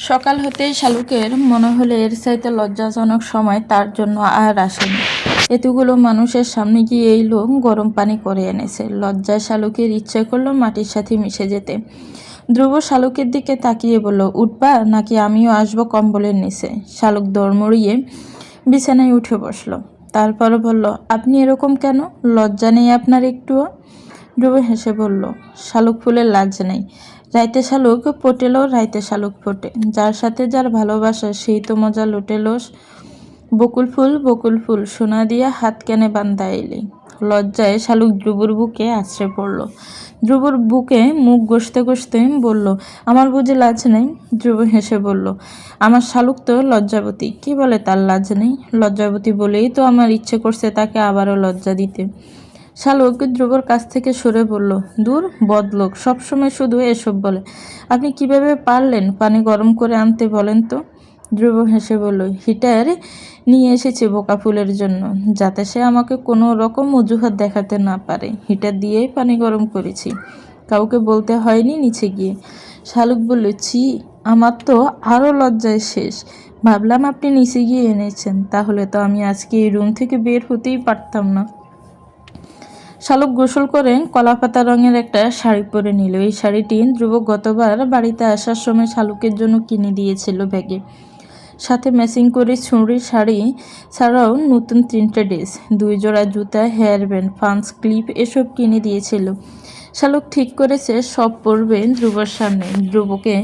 সকাল হতেই শালুকের মনে হলো এর চাইতে লজ্জাজনক সময় তার জন্য আর আসেনি। এতগুলো মানুষের সামনে গিয়ে এই লোক গরম পানি করে এনেছে। লজ্জায় শালুকের ইচ্ছে করলো মাটির সাথে মিশে যেতে। ধ্রুব শালুকের দিকে তাকিয়ে বলল, উঠবা নাকি আমিও আসবো কম্বলের নিচে? শালুক দৌড়মড়িয়ে বিছানায় উঠে বসলো। তারপর বলল, আপনি এরকম কেন? লজ্জা নেই আপনার একটুও? ধ্রুব হেসে বলল, শালুক ফুলের লাজ নেই। রাইতে শালুক ফোটেলো রাইতে শালুক ফোটে। যার সাথে যার ভালোবাসা সেই তো মজা লুটেলোস। বকুল ফুল সোনা দিয়া হাত কেনে বান্ধা এলি। লজ্জায় শালুক ধ্রুবর বুকে আছড়ে পড়ল। ধ্রুবর বুকে মুখ ঘষতে ঘষতে বলল, আমার বুঝি লাজ নেই? ধ্রুব হেসে বলল, আমার শালুক তো লজ্জাবতী। কি বলে তার লাজ নেই? লজ্জাবতী বলেই তো আমার ইচ্ছে করছে তাকে আবারও লজ্জা দিতে। শালুক ধ্রুবর কাছ থেকে সরে বলল, দূর বদলোক, সবসময় শুধু এসব বলে। আপনি কিভাবে পারলেন পানি গরম করে আনতে বলেন তো? ধ্রুব হেসে বলল, হিটার নিয়ে এসেছি বোকা ফুলের জন্য, যাতে সে আমাকে কোনো রকম অজুহাত দেখাতে না পারে। হিটার দিয়েই পানি গরম করেছি, কাউকে বলতে হয়নি নিচে গিয়ে। শালুক বলল, ছি, আমার তো আরও লজ্জায় শেষ। ভাবলাম আপনি নিচে গিয়ে এনেছেন, তাহলে তো আমি আজকে এই রুম থেকে বের হতেই পারতাম না। শালুক গোসল করে কলাপাতা রঙের একটা শাড়ি পরে নিল। এই শাড়িটি ধ্রুব গতবার বাড়িতে আসার সময় শালুকের জন্য কিনে দিয়েছিল ব্যাগে। সাথে ম্যাচিং করে ছুঁড়ি শাড়ি ছাড়াও নতুন 3টে ড্রেস, 2 জোড়া জুতা, হেয়ার ব্যান্ড, ফান্স ক্লিপ এসব কিনে দিয়েছিল। শালুক ঠিক করেছে সব পরবে ধ্রুবর সামনে। ধ্রুবকে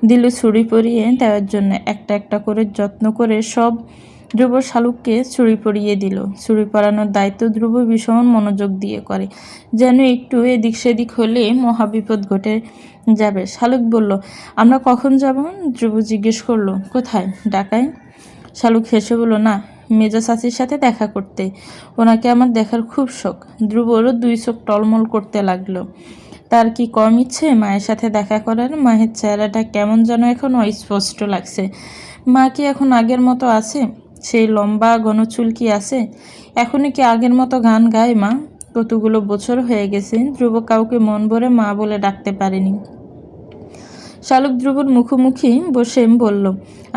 দিল ছুরি পরিয়ে দেওয়ার জন্য। একটা একটা করে যত্ন করে সব ধ্রুব শালুককে ছুরি পরিয়ে দিল। ছুরি পরানোর দায়িত্ব ধ্রুব ভীষণ মনোযোগ দিয়ে করে, যেন একটু এদিক সেদিক হলে মহাবিপদ ঘটে যাবে। শালুক বলল, আমরা কখন যাব? ধ্রুব জিজ্ঞেস করলো, কোথায়? ঢাকায়। শালুক হেসে বলল, না, মেজো চাচির সাথে দেখা করতে। ওনাকে আমার দেখার খুব শখ। ধ্রুবর 2 চোখ টলমল করতে লাগলো। তার কি কম ইচ্ছে মায়ের সাথে দেখা করার? মায়ের চেহারাটা কেমন যেন এখন অস্পষ্ট লাগছে। মা কি এখন আগের মতো আছে? সেই লম্বা ঘন চুল কি আছে? এখনই কি আগের মতো গান গায় মা? কতগুলো বছর হয়ে গেছে ধ্রুব কাউকে মন ভরে মা বলে ডাকতে পারেনি। শালুক ধ্রুবর মুখোমুখি বসে বলল,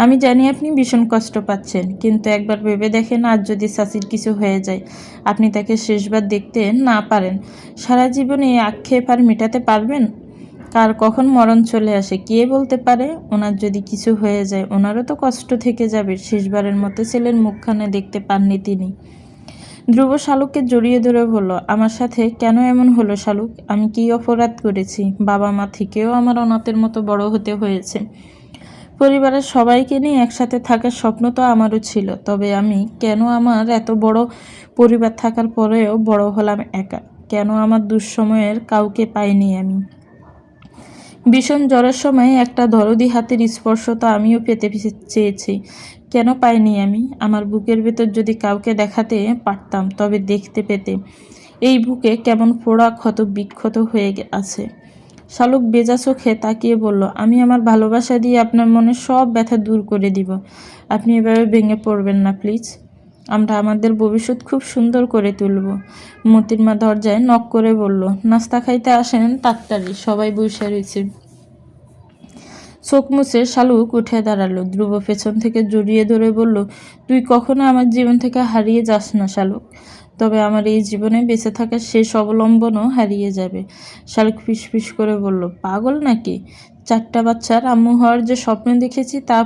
আমি জানি আপনি ভীষণ কষ্ট পাচ্ছেন, কিন্তু একবার ভেবে দেখেন, আজ যদি চাচির কিছু হয়ে যায়, আপনি তাকে শেষবার দেখতে না পারেন, সারা জীবনে এই আক্ষেপ আর মেটাতে পারবেন? কার কখন মরণ চলে আসে কে বলতে পারে? ওনার যদি কিছু হয়ে যায় ওনারও তো কষ্ট থেকে যাবে। শেষবারের মতো ছেলের মুখখানে দেখতে পাননি তিনি। ধ্রুব শালুককে জড়িয়ে ধরে বলল, আমার সাথে কেন এমন হলো শালুক? আমি কি অপরাধ করেছি? বাবা মা থেকেও আমার অনাথের মতো বড় হতে হয়েছে। পরিবারের সবাইকে নিয়ে একসাথে থাকার স্বপ্ন তো আমারও ছিল, তবে আমি কেন আমার এত বড় পরিবার থাকার পরেও বড় হলাম একা? কেন আমার দুঃসময়ের কাউকে পাইনি আমি? ভীষণ জ্বরের সময় একটা দরদি হাতের স্পর্শ তো আমিও পেতে চেয়েছি, কেন পাইনি আমি? আমার বুকের ভেতর যদি কাউকে দেখাতে পারতাম, তবে দেখতে পেতে এই বুকে কেমন পোড়া ক্ষত বিক্ষত হয়ে আছে। শালুক বেজা চোখে তাকিয়ে বলল, আমি আমার ভালোবাসা দিয়ে আপনার মনের সব ব্যথা দূর করে দিব। আপনি এভাবে ভেঙে পড়বেন না প্লিজ। আমরা আমাদের ভবিষ্যৎ খুব সুন্দর করে তুলব। মতির মা দরজায় নক করে বলল, নাস্তা খাইতে আসেন তাড়াতাড়ি, সবাই বসে রয়েছে। চোখ মুছে শালুক উঠে দাঁড়ালো। ধ্রুব পেছন থেকে জড়িয়ে ধরে বলল, তুই কখনো আমার জীবন থেকে হারিয়ে যাস না শালুক, তবে আমার এই জীবনে বেঁচে থাকার শেষ অবলম্বনও হারিয়ে যাবে। শালুক ফিসফিস করে বলল, পাগল নাকি? 4টা বাচ্চার আম্মু হওয়ার যে স্বপ্ন দেখেছি তা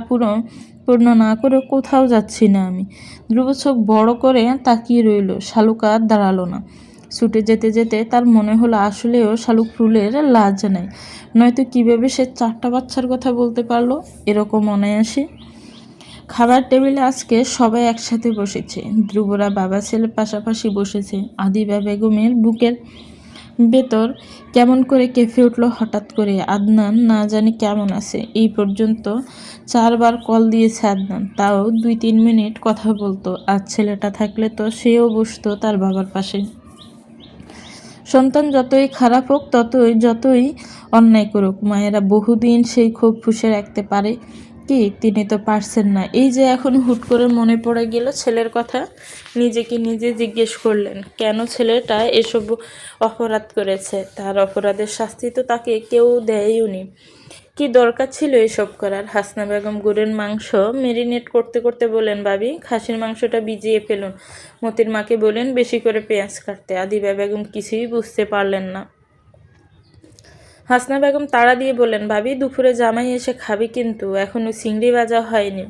পূর্ণ না করে কোথাও যাচ্ছি না আমি। ধ্রুব চোখ বড় করে তাকিয়ে রইল। শালুক আর দাঁড়ালো না। ছুটে যেতে যেতে তার মনে হলো আসলেও শালুক ফুলের লাজ নেই, নয়তো কীভাবে সে 4টা বাচ্চার কথা বলতে পারলো এরকম অনায়াসে। খাবার টেবিলে আজকে সবাই একসাথে বসেছে। ধ্রুবরা বাবা ছেলে পাশাপাশি বসেছে। আদিবা বেগমের বুকের ভেতর কেমন করে কেঁপে উঠল হঠাৎ করে। আদনান না জানি কেমন আছে। এই পর্যন্ত 4বার কল দিয়েছে আদনান, তাও 2-3 মিনিট কথা বলতো। আর ছেলেটা থাকলে তো সেও বসতো তার বাবার পাশে। সন্তান যতই খারাপ হোক, যতই অন্যায় করুক, মায়েরা বহুদিন সেই ক্ষোভ পুষে রাখতে পারে কি? তিনি তো পারছেন না। এই যে এখন হুট করে মনে পড়ে গেল ছেলের কথা, নিজেকে নিজে জিজ্ঞেস করলেন, কেন ছেলেটা এসব অপরাধ করেছে? তার অপরাধের শাস্তি তো তাকে কেউ দেয়নি, কি দরকার ছিল এসব করার? হাসনা বেগম গরুর মাংস মেরিনেট করতে করতে বলেন, ভাবি খাসির মাংসটা ভিজিয়ে ফেলুন। মতির মাকে বলেন বেশি করে পেঁয়াজ কাটতে। আদিবা বেগম কিছুই বুঝতে পারলেন না। হাসনা বেগম তাড়া দিয়ে বললেন, ভাবি দুপুরে জামাই এসে খাবি, কিন্তু এখনো চিংড়ি ভাজা হয়নি।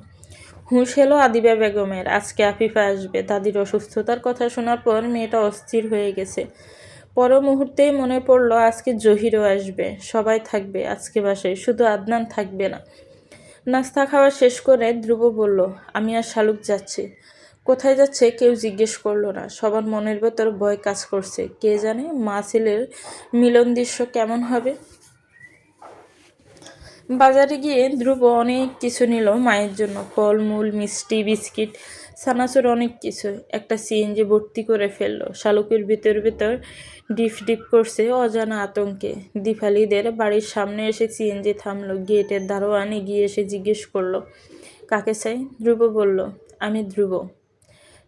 হুঁশ এলো আদিবা বেগমের, আজকে আফিফা আসবে। দাদির অসুস্থতার কথা শোনার পর মেয়েটা অস্থির হয়ে গেছে। পর মুহূর্তেই মনে পড়ল আজকে জহিরও আসবে, সবাই থাকবে আজকে বাসায়, শুধু আদনান থাকবে না। নাস্তা খাওয়া শেষ করে ধ্রুব বলল, আমি আর শালুক যাচ্ছি। কোথায় যাচ্ছে কেউ জিজ্ঞেস করলো না। সবার মনের ভেতর ভয় কাজ করছে, কে জানে মা ছেলের মিলন দৃশ্য কেমন হবে। বাজারে গিয়ে ধ্রুব অনেক কিছু নিল মায়ের জন্য, ফলমূল, মিষ্টি, বিস্কিট, সানাসুর, অনেক কিছু। একটা সিএনজি ভর্তি করে ফেললো। শালুকের ভিতর ভিতর ডিপ ডিপ করছে অজানা আতঙ্কে। দীপালিদের বাড়ির সামনে এসে সিএনজি থামলো। গেটের দারোয়ান এগিয়ে এসে জিজ্ঞেস করলো, কাকে চাই? ধ্রুব বলল, আমি ধ্রুব।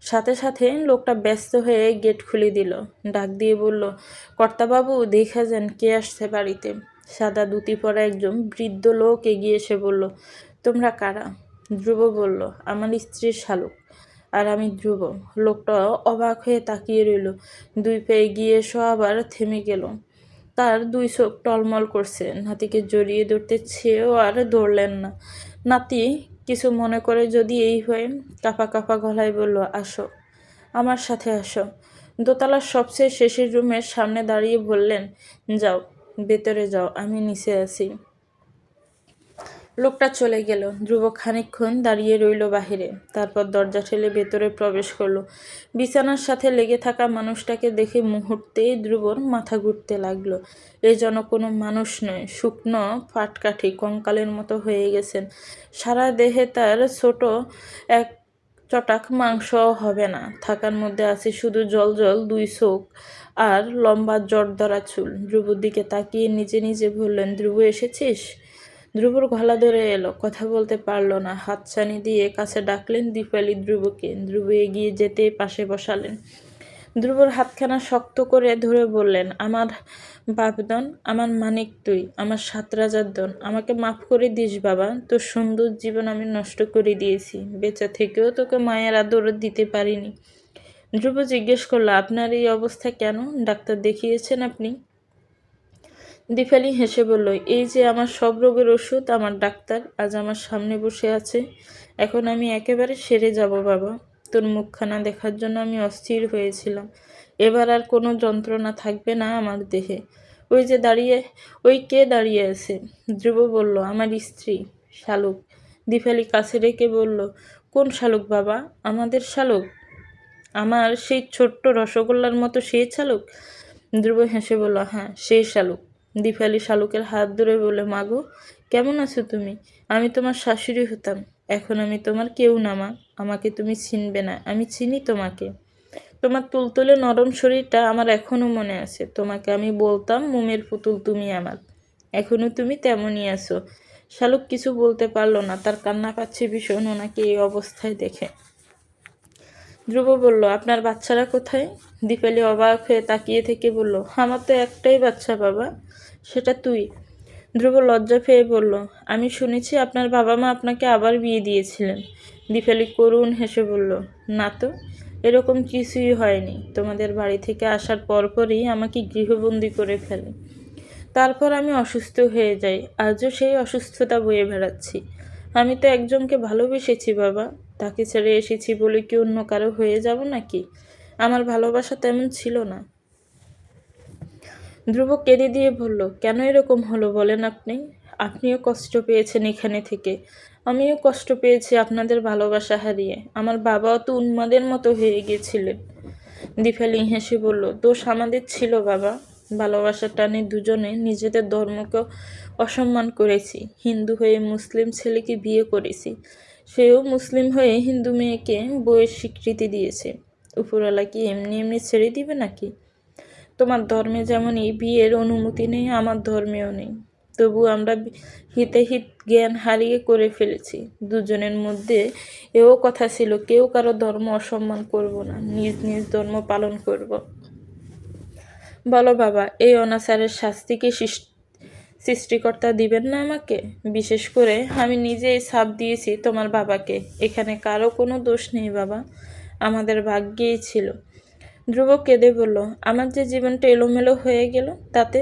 সাথে সাথে লোকটা ব্যস্ত হয়ে গেট খুলে দিল। ডাক দিয়ে বলল, কর্তাবাবু দেখা যান কে আসছে বাড়িতে। সাদা ধুতি পরা একজন বৃদ্ধ লোক এগিয়ে এসে বলল, তোমরা কারা? ধ্রুব বলল, আমার স্ত্রীর শালুক। আর আমি ধ্রুব। লোকটা অবাক হয়ে তাকিয়ে রইল। দুই পা এগিয়ে এসো আবার থেমে গেল। তার দুই চোখ টলমল করছে। নাতিকে জড়িয়ে ধরতে চেয়েও আর ধরলেন না। নাতি কিছু মনে করে যদি এই হয়ে কাঁপা কাঁপা গলায় বলল, আসো, আমার সাথে আসো। দোতলার সবচেয়ে শেষের রুমের সামনে দাঁড়িয়ে বললেন, যাও ভেতরে যাও, আমি নিচে আছি। লোকটা চলে গেল। ধ্রুব খানিকক্ষণ দাঁড়িয়ে রইল বাহিরে, তারপর দরজা ঠেলে ভেতরে প্রবেশ করলো। বিছানার সাথে লেগে থাকা মানুষটাকে দেখে মুহূর্তেই ধ্রুবর মাথা ঘুরতে লাগলো। এ যেন কোনো মানুষ নয়, শুকনো পাটকাঠি, কঙ্কালের মতো হয়ে গেছেন। সারা দেহে তার ছোট এক চটাক মাংস হবে না, থাকার মধ্যে আছে শুধু জল জল দুই চোখ আর লম্বা জটধরা চুল। ধ্রুবর দিকে তাকিয়ে নিজে নিজে বললেন, ধ্রুব এসেছিস? ধ্রুবর গলা ধরে এলো, কথা বলতে পারলো না। হাতছানি দিয়ে কাছে ডাকলেন দীপালি ধ্রুবকে। ধ্রুব এগিয়ে যেতে পাশে বসালেন। ধ্রুবর হাতখানা শক্ত করে ধরে বললেন, আমার বাপদন, আমার মানিক তুই, আমার 7 রাজার দন, আমাকে মাফ করে দিস বাবা। তোর সুন্দর জীবন আমি নষ্ট করে দিয়েছি, বেঁচে থেকেও তোকে মায়ের আদর দিতে পারিনি। ধ্রুব জিজ্ঞেস করলো, আপনার এই অবস্থা কেন? ডাক্তার দেখিয়েছেন আপনি? দীপালি হেসে বলল, এই যে আমার সব রোগের ওষুধ, আমার ডাক্তার আজ আমার সামনে বসে আছে। এখন আমি একেবারে সেরে যাব বাবা। তোর মুখখানা দেখার জন্য আমি অস্থির হয়েছিলাম। এবার আর কোনো যন্ত্রণা থাকবে না আমার দেহে। ওই যে দাঁড়িয়ে, ওই কে দাঁড়িয়ে আছে? ধ্রুব বলল, আমার স্ত্রী শালুক। দীপালি কাছে রেখে বলল, কোন শালুক বাবা? আমাদের শালুক? আমার সেই ছোট্ট রসগোল্লার মতো সেই শালুক? ধ্রুব হেসে বলল, হ্যাঁ সেই শালুক। দীপালি শালুকের হাত ধরে বলে, মাগো কেমন আছো তুমি? আমি তোমার শাশুড়ি হতাম, এখন আমি তোমার কেউ না মা। আমাকে তুমি চিনবে না, আমি চিনি তোমাকে। তোমার তুলতুলে নরম শরীরটা আমার এখনো মনে আছে। তোমাকে আমি বলতাম মোমের পুতুল তুমি আমার, এখনো তুমি তেমনই আছো। শালুক কিছু বলতে পারলো না, তার কান্না পাচ্ছে ভীষণ ওনাকে এই অবস্থায় দেখে। ধ্রুব বলল, আপনার বাচ্চারা কোথায়? দীপালি অবাক হয়ে তাকিয়ে থেকে বলল, আমার তো একটাই বাচ্চা বাবা, সেটা তুই। ধ্রুব লজ্জা পেয়ে বলল, আমি শুনেছি আপনার বাবা মা আপনাকে আবার বিয়ে দিয়েছিলেন। দীপালি করুণ হেসে বলল, না তো, এরকম কিছুই হয়নি। তোমাদের বাড়ি থেকে আসার পরপরই আমাকে গৃহবন্দী করে ফেলে। তারপর আমি অসুস্থ হয়ে যাই, আজও সেই অসুস্থতা বয়ে বেড়াচ্ছি। আমি তো একজনকে ভালোবেসেছি বাবা, তাকে ছেড়ে এসেছি বলে কি অন্য কারো হয়ে যাব নাকি? আমার ভালোবাসা তেমন ছিল না। ধ্রুব কেঁদে দিয়ে বলল, কেন এরকম হলো বলেন আপনি? আপনিও কষ্ট পেয়েছেন এখানে থেকে, আমিও কষ্ট পেয়েছি আপনাদের ভালোবাসা হারিয়ে। আমার বাবাও তো উন্মাদের মতো হয়ে গিয়েছিলেন। দীপালি হেসে বলল, দোষ আমাদের ছিল বাবা। ভালোবাসার টানে দুজনে নিজেদের ধর্মকে অসম্মান করেছি। হিন্দু হয়ে মুসলিম ছেলেকে বিয়ে করেছি, সেও মুসলিম হয়ে হিন্দু মেয়েকে বউয়ের স্বীকৃতি দিয়েছে। উপরওয়ালা কি এমনি এমনি ছেড়ে দিবে নাকি? তোমার ধর্মে যেমন এই বিয়ের অনুমতি নেই, আমার ধর্মেও নেই। তবু আমরা হিতে হিত জ্ঞান হারিয়ে করে ফেলেছি। দুজনের মধ্যে এও কথা ছিল, কেউ কারো ধর্ম অসম্মান করব না, নিজ নিজ ধর্ম পালন করব। বলো বাবা, এই অনাচারের শাস্তি কি সৃষ্টিকর্তা দিবেন না আমাকে? বিশেষ করে আমি নিজেই ছাপ দিয়েছি তোমার বাবাকে। এখানে কারো কোনো দোষ নেই বাবা, আমাদের ভাগ্যেই ছিল। ধ্রুব কেঁদে বলল, আমার যে জীবনটা এলোমেলো হয়ে গেল তাতে?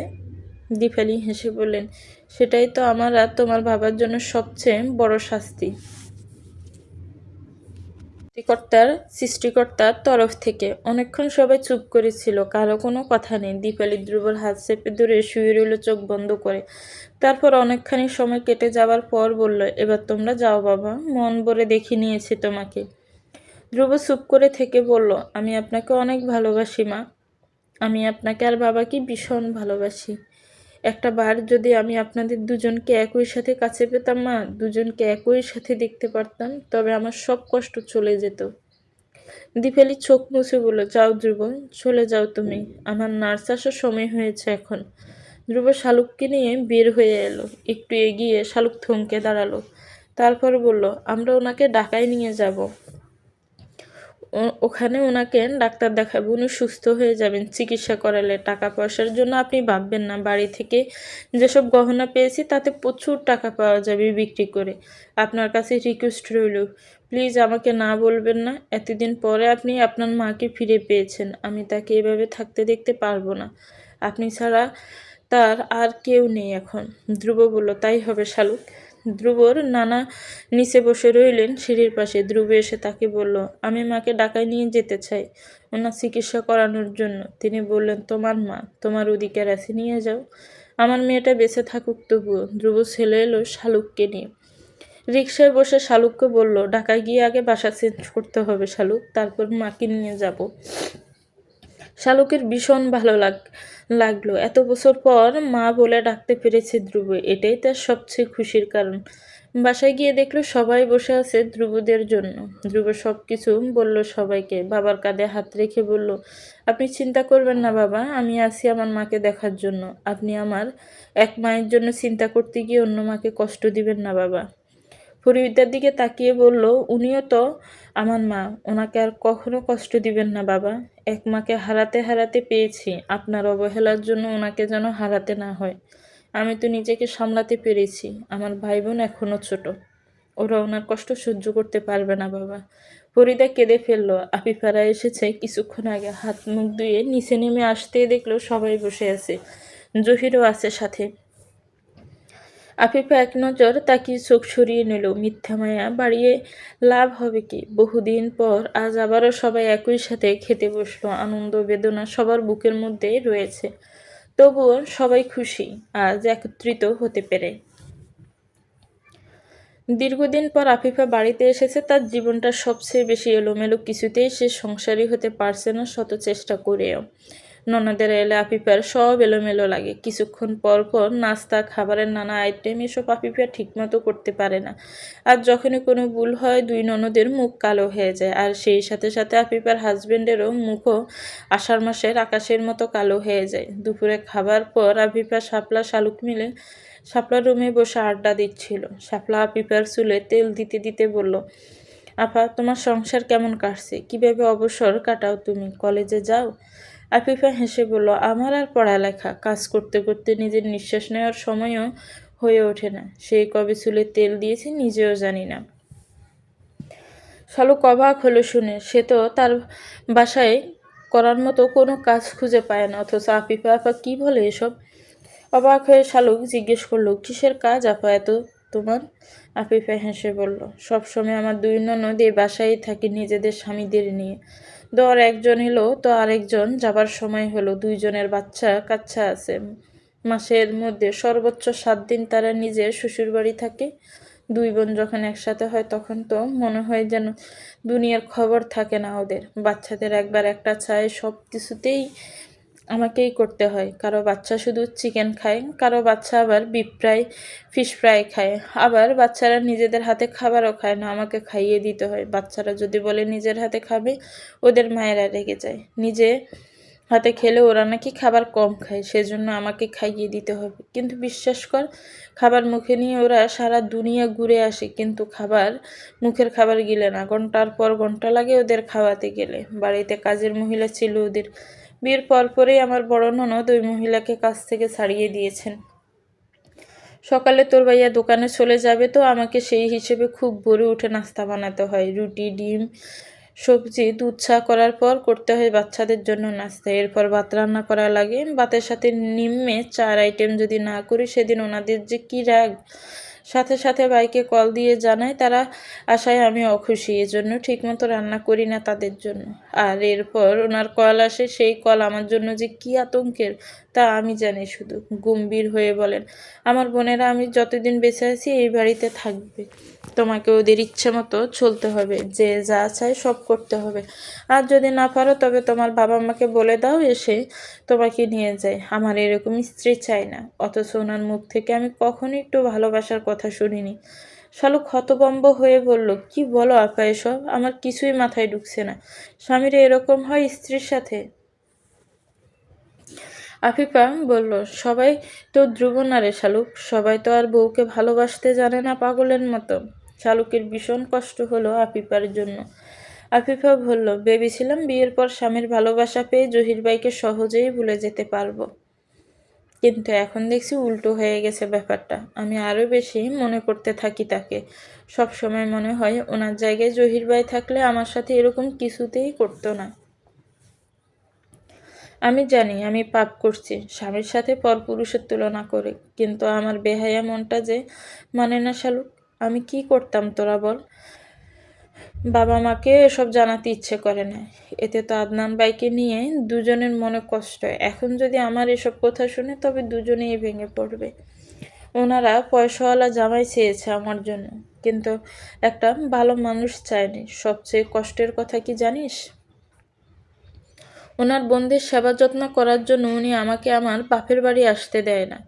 দীপালি হেসে বললেন, সেটাই তো আমার আর তোমার বাবার জন্য সবচেয়ে বড় শাস্তি। সৃষ্টিকর্তার তরফ থেকে। অনেকক্ষণ সবাই চুপ করেছিল, কারো কোনো কথা নেই। দীপালি ধ্রুবর হাত চেপে ধরে শুয়ে রইল চোখ বন্ধ করে। তারপর অনেকখানি সময় কেটে যাওয়ার পর বলল, এবার তোমরা যাও বাবা, মন ভরে দেখে নিয়েছি তোমাকে। ধ্রুব চুপ করে থেকে বলল, আমি আপনাকে অনেক ভালোবাসি মা, আমি আপনাকে আর বাবাকে ভীষণ ভালোবাসি। একটা বার যদি আমি আপনাদের দুজনকে একই সাথে কাছে পেতাম মা, দুজনকে একই সাথে দেখতে পারতাম, তবে আমার সব কষ্ট চলে যেত। দীপালি চোখ মুছে বলল, যাও ধ্রুব, চলে যাও তুমি, আমার নার্স আসার সময় হয়েছে এখন। ধ্রুব শালুককে নিয়ে বের হয়ে এলো। একটু এগিয়ে শালুক থমকে দাঁড়ালো। তারপর বলল, আমরা ওনাকে ঢাকায় নিয়ে যাব, ওখানে ওনাকে ডাক্তার দেখাবো, উনি সুস্থ হয়ে যাবেন। চিকিৎসা করালে টাকা পয়সার জন্য আপনি ভাববেন না। বাড়ি থেকে যেসব গহনা পেয়েছি তাতে প্রচুর টাকা পাওয়া যাবে বিক্রি করে। আপনার কাছে রিকোয়েস্ট রইল, প্লিজ আমাকে না বলবেন না। এতদিন পরে আপনি আপনার মাকে ফিরে পেয়েছেন, আমি তাকে এভাবে থাকতে দেখতে পারবো না। আপনি ছাড়া তার আর কেউ নেই এখন। ধ্রুব বলল, তাই হবে শালুক। ধ্রুবর নানা নিচে বসে রইলেন সিঁড়ির পাশে। ধ্রুব এসে তাকে বলল, আমি মাকে ঢাকায় নিয়ে যেতে চাই ওনার চিকিৎসা করানোর জন্য। তিনি বললেন, তোমার মা তোমার অধিকার আছে, নিয়ে যাও, আমার মেয়েটা বেঁচে থাকুক তবুও। ধ্রুব ছেলে এলো শালুককে নিয়ে। রিকশায় বসে শালুককে বলল, ঢাকায় গিয়ে আগে বাসা চেঞ্জ করতে হবে শালুক, তারপর মাকে নিয়ে যাব। শালুকের ভীষণ ভালো লাগলো। এত বছর পর মা বলে ডাকতে পেরেছে ধ্রুব, এটাই তার সবচেয়ে খুশির কারণ। বাসায় গিয়ে দেখলো সবাই বসে আছে ধ্রুবদের জন্য। ধ্রুব সব কিছু বলল সবাইকে। বাবার কাঁধে হাত রেখে বলল, আপনি চিন্তা করবেন না বাবা, আমি আছি আমার মাকে দেখার জন্য। আপনি আমার এক মায়ের জন্য চিন্তা করতে গিয়ে অন্য মাকে কষ্ট দিবেন না বাবা। ফরিদার দিকে তাকিয়ে বলল, উনিও তো আমার মা, ওনাকে আর কখনো কষ্ট দিবেন না বাবা। এক মাকে হারাতে হারাতে পেয়েছি, আপনার অবহেলার জন্য ওনাকে যেন হারাতে না হয়। আমি তো নিজেকে সামলাতে পেরেছি, আমার ভাই বোন এখনো ছোট, ওরা ওনার কষ্ট সহ্য করতে পারবে না বাবা। ফরিদা কেঁদে ফেললো। আফিফারা এসেছে কিছুক্ষণ আগে। হাত মুখ ধুয়ে নিচে নেমে আসতেই দেখলো সবাই বসে আছে, জহিরও আছে সাথে। আফিফা এক নজর তাকিয়ে চোখ সরিয়ে নিল। মিথ্যা মায়া বাড়িয়ে লাভ হবে কি? বহুদিন পর আজ আবারও সবাই একই সাথে খেতে বসলো। আনন্দ বেদনা সবার বুকের মধ্যেই রয়েছে, তবুও সবাই খুশি আজ একত্রিত হতে পেরে। দীর্ঘদিন পর আফিফা বাড়িতে এসেছে। তার জীবনটা সবচেয়ে বেশি এলোমেলো, কিছুতেই সে সংসারী হতে পারছে না শত চেষ্টা করেও। ননদের এলে আফিফার সব এলোমেলো লাগে। কিছুক্ষণ পর পর নাস্তা খাবারের নানা আইটেম এসব আফিফা ঠিকমতো করতে পারে না। আর যখনই কোনো ভুল হয় দুই ননদের মুখ কালো হয়ে যায়। আর সেই সাথে সাথে আফিফার হাজবেন্ডেরও মুখও আষাঢ় মাসের আকাশের মতো কালো হয়ে যায়। দুপুরে খাবার পর আফিফা শাপলা শালুক মিলে শাপলা রুমে বসে আড্ডা দিচ্ছিল। শাপলা আফিফার চুলে তেল দিতে দিতে বলল, আপা তোমার সংসার কেমন কাটছে? কিভাবে অবসর কাটাও তুমি? কলেজে যাও? আফিফা হেসে বলল, আমার আর পড়ালেখা, কাজ করতে করতে নিজের নিঃশ্বাস নেওয়ার সময়ও হয়ে ওঠে না। সেই কবে চুলে তেল দিয়েছি নিজেও জানি না। শালুক অবাক হলো শুনে। সে তো তার বাসায় করার মতো কোনো কাজ খুঁজে পায় না, অথচ আফিফা আপা কি বলে এসব? অবাক হয়ে শালুক জিজ্ঞেস করলো, কিসের কাজ আপা এত তোমার? আফিফা হেসে বলল, সবসময় আমার দুই ননদ এই বাসায় থাকে নিজেদের স্বামীদের নিয়ে। ধর একজন এলো তো আরেকজন যাবার সময় হলো। দুইজনের বাচ্চা কাচ্চা আছে। মাসের মধ্যে সর্বোচ্চ 7 দিন তারা নিজের শ্বশুরবাড়ি থাকে। দুই বোন যখন একসাথে হয় তখন তো মনে হয় যেন দুনিয়ার খবর থাকে না ওদের। বাচ্চাদের একবার একটা চায়, সব কিছুতেই আমাকেই করতে হয়। কারো বাচ্চা শুধু চিকেন খায়, কারো বাচ্চা আবার বিফ ফ্রাই ফিশ ফ্রাই খায়, আবার বাচ্চারা নিজেদের হাতে খাবারও খায় না, আমাকে খাইয়ে দিতে হয়। বাচ্চারা যদি বলে নিজের হাতে খাবে, ওদের মায়েরা রেগে যায়। নিজে হাতে খেলে ওরা নাকি খাবার কম খায়, সেজন্য আমাকে খাইয়ে দিতে হবে। কিন্তু বিশ্বাস কর, খাবার মুখে নিয়ে ওরা সারা দুনিয়া ঘুরে আসে, কিন্তু মুখের খাবার গিলে না। ঘন্টার পর ঘন্টা লাগে ওদের খাওয়াতে গেলে। বাড়িতে কাজের মহিলা ছিল ওদের। বিয়ের পরপরই আমার বড় ননদ ওই মহিলাকে কাজ থেকে ছাড়িয়ে দিয়েছেন। সকালে তোর ভাইয়া দোকানে চলে যাবে, তো আমাকে সেই হিসেবে খুব ভোরে উঠে নাস্তা বানাতে হয়। রুটি, ডিম, সবজি, দুধ চা করার পর করতে হয় বাচ্চাদের জন্য নাস্তা। এরপর ভাত রান্না করা লাগে। ভাতের সাথে নিম্নে 4 আইটেম যদি না করি সেদিন ওনাদের যে কী রাগ। সাথে সাথে ভাইকে কল দিয়ে জানায় তারা আশায় আমি অখুশি, এজন্য ঠিকমতো রান্না করি না তাদের জন্য। আর এরপর ওনার কল আসে, সেই কল আমার জন্য যে কী আতঙ্কের তা আমি জানি। শুধু গম্ভীর হয়ে বলেন, আমার বোনেরা আমি যতদিন বেঁচে আছি এই বাড়িতে থাকবে। তোমাকে ওদের ইচ্ছে মতো চলতে হবে, যে যা চায় সব করতে হবে। আর যদি না পারো তবে তোমার বাবা মাকে বলে দাও এসে তোমাকে নিয়ে যায়। আমার এরকম স্ত্রী চাই না। অথচ ওনার মুখ থেকে আমি কখনো একটু ভালোবাসার কথা শুনিনি। শালুক হতভম্ব হয়ে বলল, কি বলো আপা এসব? আমার কিছুই মাথায় ঢুকছে না। স্বামীরা এরকম হয় স্ত্রীর সাথে? আফিফা বলল, সবাই তো ধ্রুব না রে শালুক, সবাই তো আর বউকে ভালোবাসতে জানে না পাগলের মতো। শালুকের ভীষণ কষ্ট হলো আফিফার জন্য। আফিফা বলল, ভেবেছিলাম বিয়ের পর স্বামীর ভালোবাসা পেয়ে জহির ভাইকে সহজেই ভুলে যেতে পারবো, কিন্তু এখন দেখছি উল্টো হয়ে গেছে ব্যাপারটা। আমি আরও বেশি মনে করতে থাকি তাকে। সব সময় মনে হয় ওনার জায়গায় জহির ভাই থাকলে আমার সাথে এরকম কিছুতেই করতো না। আমি জানি আমি পাপ করছি স্বামীর সাথে পরপুরুষের তুলনা করে, কিন্তু আমার বেহায়া মনটা যে মানে না শালুক। আমি কি করতাম তোরা বল? বাবা মাকে এসব জানাতে ইচ্ছে করে না। এতে তো আদনান ভাইকে নিয়ে দুজনের মনে কষ্ট হয়। এখন যদি আমার এসব কথা শুনে তবে দুজনেই ভেঙে পড়বে। ওনারা পয়সাওয়ালা জামাই চেয়েছে আমার জন্য, কিন্তু একটা ভালো মানুষ চায়নি। সবচেয়ে কষ্টের কথা কি জানিস? ওনার বোনদের সেবা যত্ন করার জন্য উনি আমাকে আমার বাপের বাড়ি আসতে দেয় না।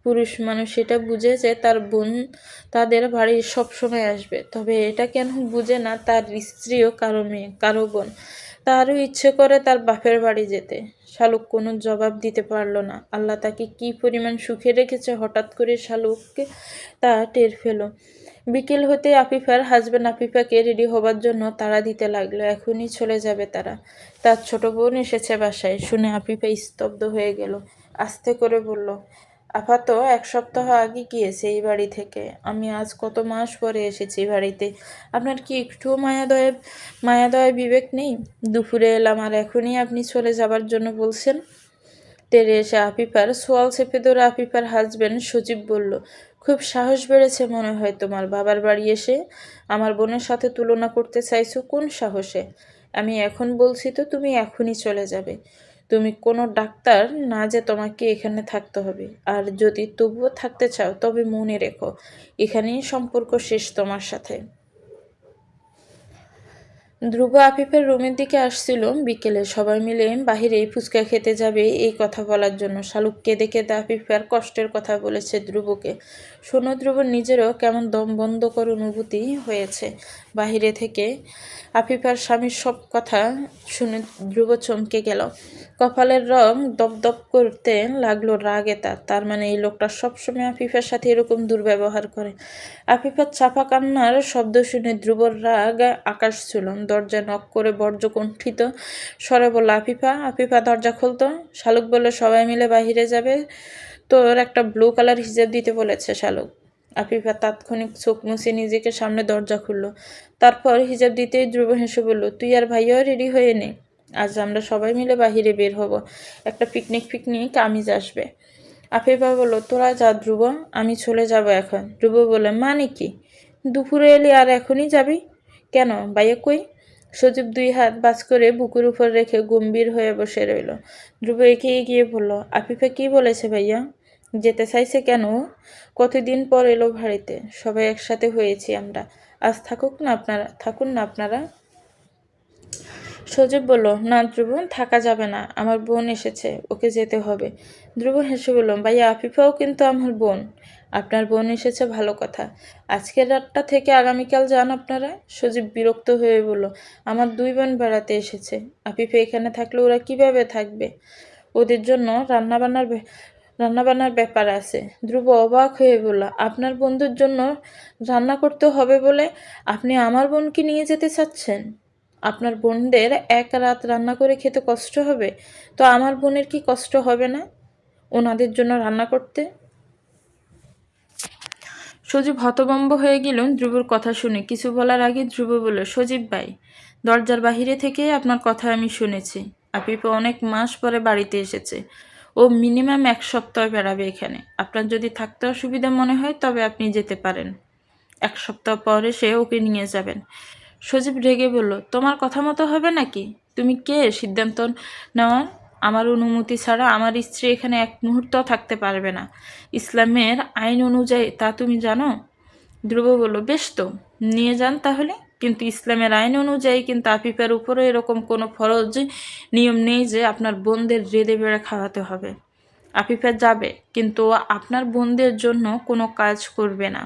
পুরুষ মানুষ এটা বুঝে যে তার বোন তাদের বাড়ি সবসময় আসবে, তবে এটা কেন বুঝে না তার স্ত্রীও কারো মেয়ে, কারো বোন। তারও ইচ্ছে করে তার বাপের বাড়ি যেতে। শালুক কোনো জবাব দিতে পারল না। আল্লাহ তাকে কি পরিমাণ সুখে রেখেছে হঠাৎ করে শালুককে তা টের পেল। বিকেল হতে আফিফার হাজব্যান্ড আফিফাকে রেডি হবার জন্য তাড়া দিতে লাগলো। এখনই চলে যাবে তারা। তার ছোট বোন এসেছে বাসায়। শুনে আফিফা স্তব্ধ হয়ে গেল। আস্তে করে বলল, আপা তো 1 সপ্তাহ আগে গিয়েছে এই বাড়ি থেকে। আমি আজ কত মাস পরে এসেছি বাড়িতে। আপনার কি একটুও মায়া দয়া বিবেক নেই? দুপুরে এলাম আর এখনই আপনি চলে যাবার জন্য বলছেন? তেরে এসে আফিফার সোয়াল চেপে ধরে আফিফার হাজবেন্ড সজীব বলল, খুব সাহস বেড়েছে মনে হয় তোমার। বাবার বাড়ি এসে আমার বোনের সাথে তুলনা করতে চাইছো কোন সাহসে? আমি এখন বলছি তো তুমি এখনই চলে যাবে। তুমি কোনো ডাক্তার না যে তোমাকে এখানে থাকতে হবে। আর যদি তবুও থাকতে চাও তবে মনে রেখো এখানেই সম্পর্ক শেষ তোমার সাথে। ধ্রুব আফিফের রুমের দিকে আসছিল বিকেলে। সবাই মিলে বাহিরে ফুচকা খেতে যাবে এই কথা বলার জন্য। শালুক কেঁদে কেঁদে আফিফার কষ্টের কথা বলেছে ধ্রুবকে। শোনো, ধ্রুব নিজেরও কেমন দম বন্ধ কর অনুভূতি হয়েছে। বাহিরে থেকে আফিফার স্বামীর সব কথা শুনে ধ্রুব চমকে গেল। কপালের রং দপদপ করতে লাগলো রাগে তার। তার মানে এই লোকটা সবসময় আফিফার সাথে এরকম দুর্ব্যবহার করে। আফিফার চাপা কান্নার শব্দ শুনে ধ্রুবর রাগ আকাশ ছিল। দরজা নক করে বর্জ্যকণ্ঠিত স্বরে বলল, আফিফা আফিফা দরজা খুলতো। শালুক বলল, সবাই মিলে বাহিরে যাবে, তোর একটা ব্লু কালার হিজাব দিতে বলেছে শালুক। আফিফা তাৎক্ষণিক চোখ মুছে নিজেকে সামনে দরজা খুলল। তারপর হিজাব দিতেই ধ্রুব হেসে বলল, তুই আর ভাইয়াও রেডি হয়ে নে, আজ আমরা সবাই মিলে বাহিরে বের হব। একটা পিকনিক আমিজ আসবে। আফিফা বলল, তোরা যা ধ্রুব, আমি চলে যাব এখন। ধ্রুব বলল, মানে কি? দুপুরে এলি আর এখনই যাবি কেন? ভাইয়া কই? সজীব 2 হাত বাজ করে বুকের উপর রেখে গম্ভীর হয়ে বসে রইল। ধ্রুব এগিয়ে গিয়ে বলল, আফিফা কি বলেছে ভাইয়া? যেতে চাইছে কেন? কতদিন পর এলো বাড়িতে, সবাই একসাথে হয়েছি আমরা। আজ থাকুন না আপনারা। সজীব বলল, না ধ্রুব, থাকা যাবে না, আমার বোন এসেছে, ওকে যেতে হবে। ধ্রুব হেসে বলল, ভাইয়া আফিফাও কিন্তু আমার বোন। আপনার বোন এসেছে ভালো কথা, আজকের রাতটা থেকে আগামীকাল যান আপনারা। সজীব বিরক্ত হয়ে বলল, আমার 2 বোন বেড়াতে এসেছে, আফিফা এখানে থাকলে ওরা কিভাবে থাকবে? ওদের জন্য রান্নাবান্নার ব্যাপার আছে। ধ্রুব অবাক হয়ে বলল, আপনার বন্ধুর জন্য রান্না করতে হবে বলে আপনি আমার বোনকে নিয়ে যেতে চাচ্ছেন? আপনার বোনদের এক রাত রান্না করে খেতে কষ্ট হবে, তো আমার বোনের কি কষ্ট হবে না ওনাদের জন্য রান্না করতে? সজীব হতভম্ব হয়ে গেল ধ্রুবর কথা শুনে। কিছু বলার আগে ধ্রুব বলল, সজীব ভাই, দরজার বাহিরে থেকে আপনার কথা আমি শুনেছি। আপিপা অনেক মাস পরে বাড়িতে এসেছে। ও মিনিমাম 1 সপ্তাহ বেড়াবে এখানে। আপনার যদি থাকতে অসুবিধা মনে হয় তবে আপনি যেতে পারেন। 1 সপ্তাহ পরে সে ওকে নিয়ে যাবেন। সজীব রেগে বলল, তোমার কথা মতো হবে নাকি? তুমি কে সিদ্ধান্ত নেওয়ার? আমার অনুমতি ছাড়া আমার স্ত্রী এখানে 1 মুহূর্ত থাকতে পারবে না। ইসলামের আইন অনুযায়ী তা তুমি জানো? ধ্রুব বলল, বেশ তো, নিয়ে যান তাহলে। কিন্তু ইসলামের আইন অনুযায়ী কিন্তু আফিফার উপরে এরকম কোনো ফরজ নিয়ম নেই যে আপনার বোনদের রেঁধে বেড়ে খাওয়াতে হবে। আফিফা যাবে, কিন্তু আপনার বোনদের জন্য কোনো কাজ করবে না।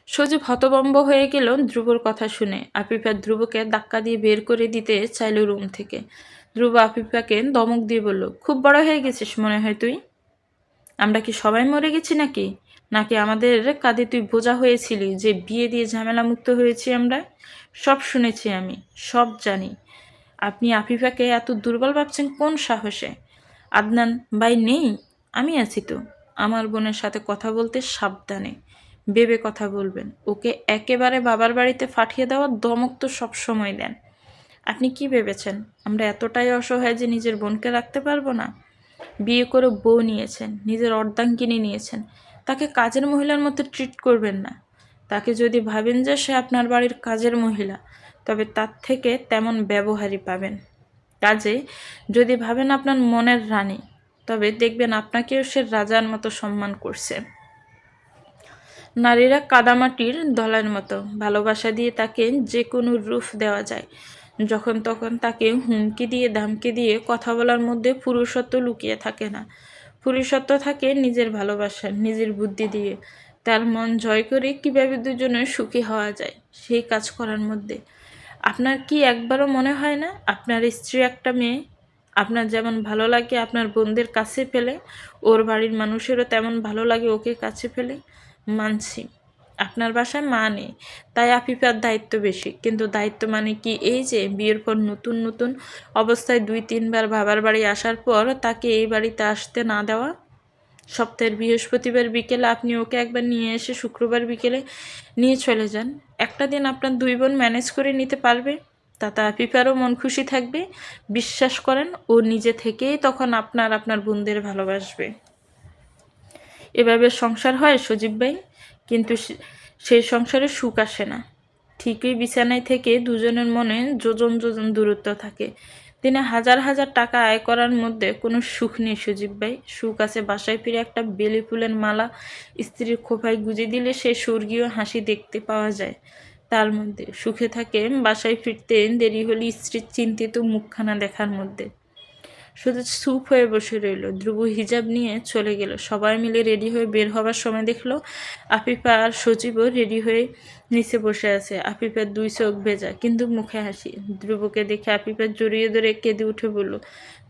সজীব হতভম্ব হয়ে গেল ধ্রুবর কথা শুনে। আফিফা ধ্রুবকে ধাক্কা দিয়ে বের করে দিতে চাইল রুম থেকে। ধ্রুব আফিফাকে ধমক দিয়ে বলল, খুব বড় হয়ে গেছিস মনে হয় তুই। আমরা কি সবাই মরে গেছি নাকি? নাকি আমাদের কাঁধে তুই বোঝা হয়েছিলি যে বিয়ে দিয়ে ঝামেলা মুক্ত হয়েছি আমরা? সব শুনেছি আমি, সব জানি। আপনি আফিফাকে এত দুর্বল ভাবছেন কোন সাহসে? আদনান ভাই নেই? আমি আছি তো। আমার বোনের সাথে কথা বলতে সাবধানে ভেবে কথা বলবেন। ওকে একেবারে বাবার বাড়িতে পাঠিয়ে দেওয়ার ধমক তো সবসময় দেন। আপনি কি ভেবেছেন আমরা এতটাই অসহায় যে নিজের বোনকে রাখতে পারবো না? বিয়ে করে বউ নিয়েছেন, নিজের অর্ধাঙ্গিনী নিয়েছেন, তাকে কাজের মহিলার মতো ট্রিট করবেন না। তাকে যদি ভাবেন যে সে আপনার বাড়ির কাজের মহিলা, তবে তার থেকে তেমন ব্যবহারই পাবেন। কাজে যদি ভাবেন আপনার মনের রানী, তবে দেখবেন আপনাকেও সে রাজার মতো সম্মান করছে। নারীরা কাদামাটির দলার মতো, ভালোবাসা দিয়ে তাকে যে কোনো রূপ দেওয়া যায়। যখন তখন তাকে হুমকি দিয়ে ধামকি দিয়ে কথা বলার মধ্যে পুরুষত্ব লুকিয়ে থাকে না। পুরুষত্ব থাকে নিজের ভালোবাসা, নিজের বুদ্ধি দিয়ে। তার মন জয় করে কীভাবে দুজনের সুখী হওয়া যায় সেই কাজ করার মধ্যে। আপনার কি একবারও মনে হয় না আপনার স্ত্রী একটা মেয়ে? আপনার যেমন ভালো লাগে আপনার বোনদের কাছে পেলে, ওর বাড়ির মানুষেরও তেমন ভালো লাগে ওকে কাছে পেলে। মানছি আপনার বাসায় মা নেই, তাই আফিফার দায়িত্ব বেশি। কিন্তু দায়িত্ব মানে কি এই যে বিয়ের পর নতুন নতুন অবস্থায় 2-3 বার বাবার বাড়ি আসার পর তাকে এই বাড়িতে আসতে না দেওয়া? সপ্তাহের বৃহস্পতিবার বিকেলে আপনি ওকে একবার নিয়ে এসে শুক্রবার বিকেলে নিয়ে চলে যান। একটা দিন আপনার 2 বোন ম্যানেজ করে নিতে পারবে, তাতে আফিফারও মন খুশি থাকবে। বিশ্বাস করেন, ও নিজে থেকেই তখন আপনার বোনদের ভালোবাসবে। এভাবে সংসার হয় সজীব ভাই, কিন্তু সেই সংসারে সুখ আসে না। ঠিকই বিছানায় থেকে দুজনের মনে যোজন যোজন দূরত্ব থাকে। দিনে হাজার হাজার টাকা আয় করার মধ্যে কোনো সুখ নেই সজীব ভাই। সুখ আছে বাসায় ফিরে একটা বেলি ফুলের মালা স্ত্রীর খোপায় গুজে দিলে সে স্বর্গীয় হাসি দেখতে পাওয়া যায়। তার মধ্যে সুখে থাকে বাসায় ফিরতে দেরি হলে স্ত্রীর চিন্তিত মুখখানা দেখার মধ্যে। শুধু চুপ হয়ে বসে রইল। ধ্রুব হিজাব নিয়ে চলে গেল। সবাই মিলে রেডি হয়ে বের হবার সময় দেখলো আফিফা আর সজীবও রেডি হয়ে নিচে বসে আছে। আফিফার 2 চোখ ভেজা, কিন্তু মুখে হাসি। ধ্রুবকে দেখে আফিফা জড়িয়ে ধরে কেঁদে উঠে বলল,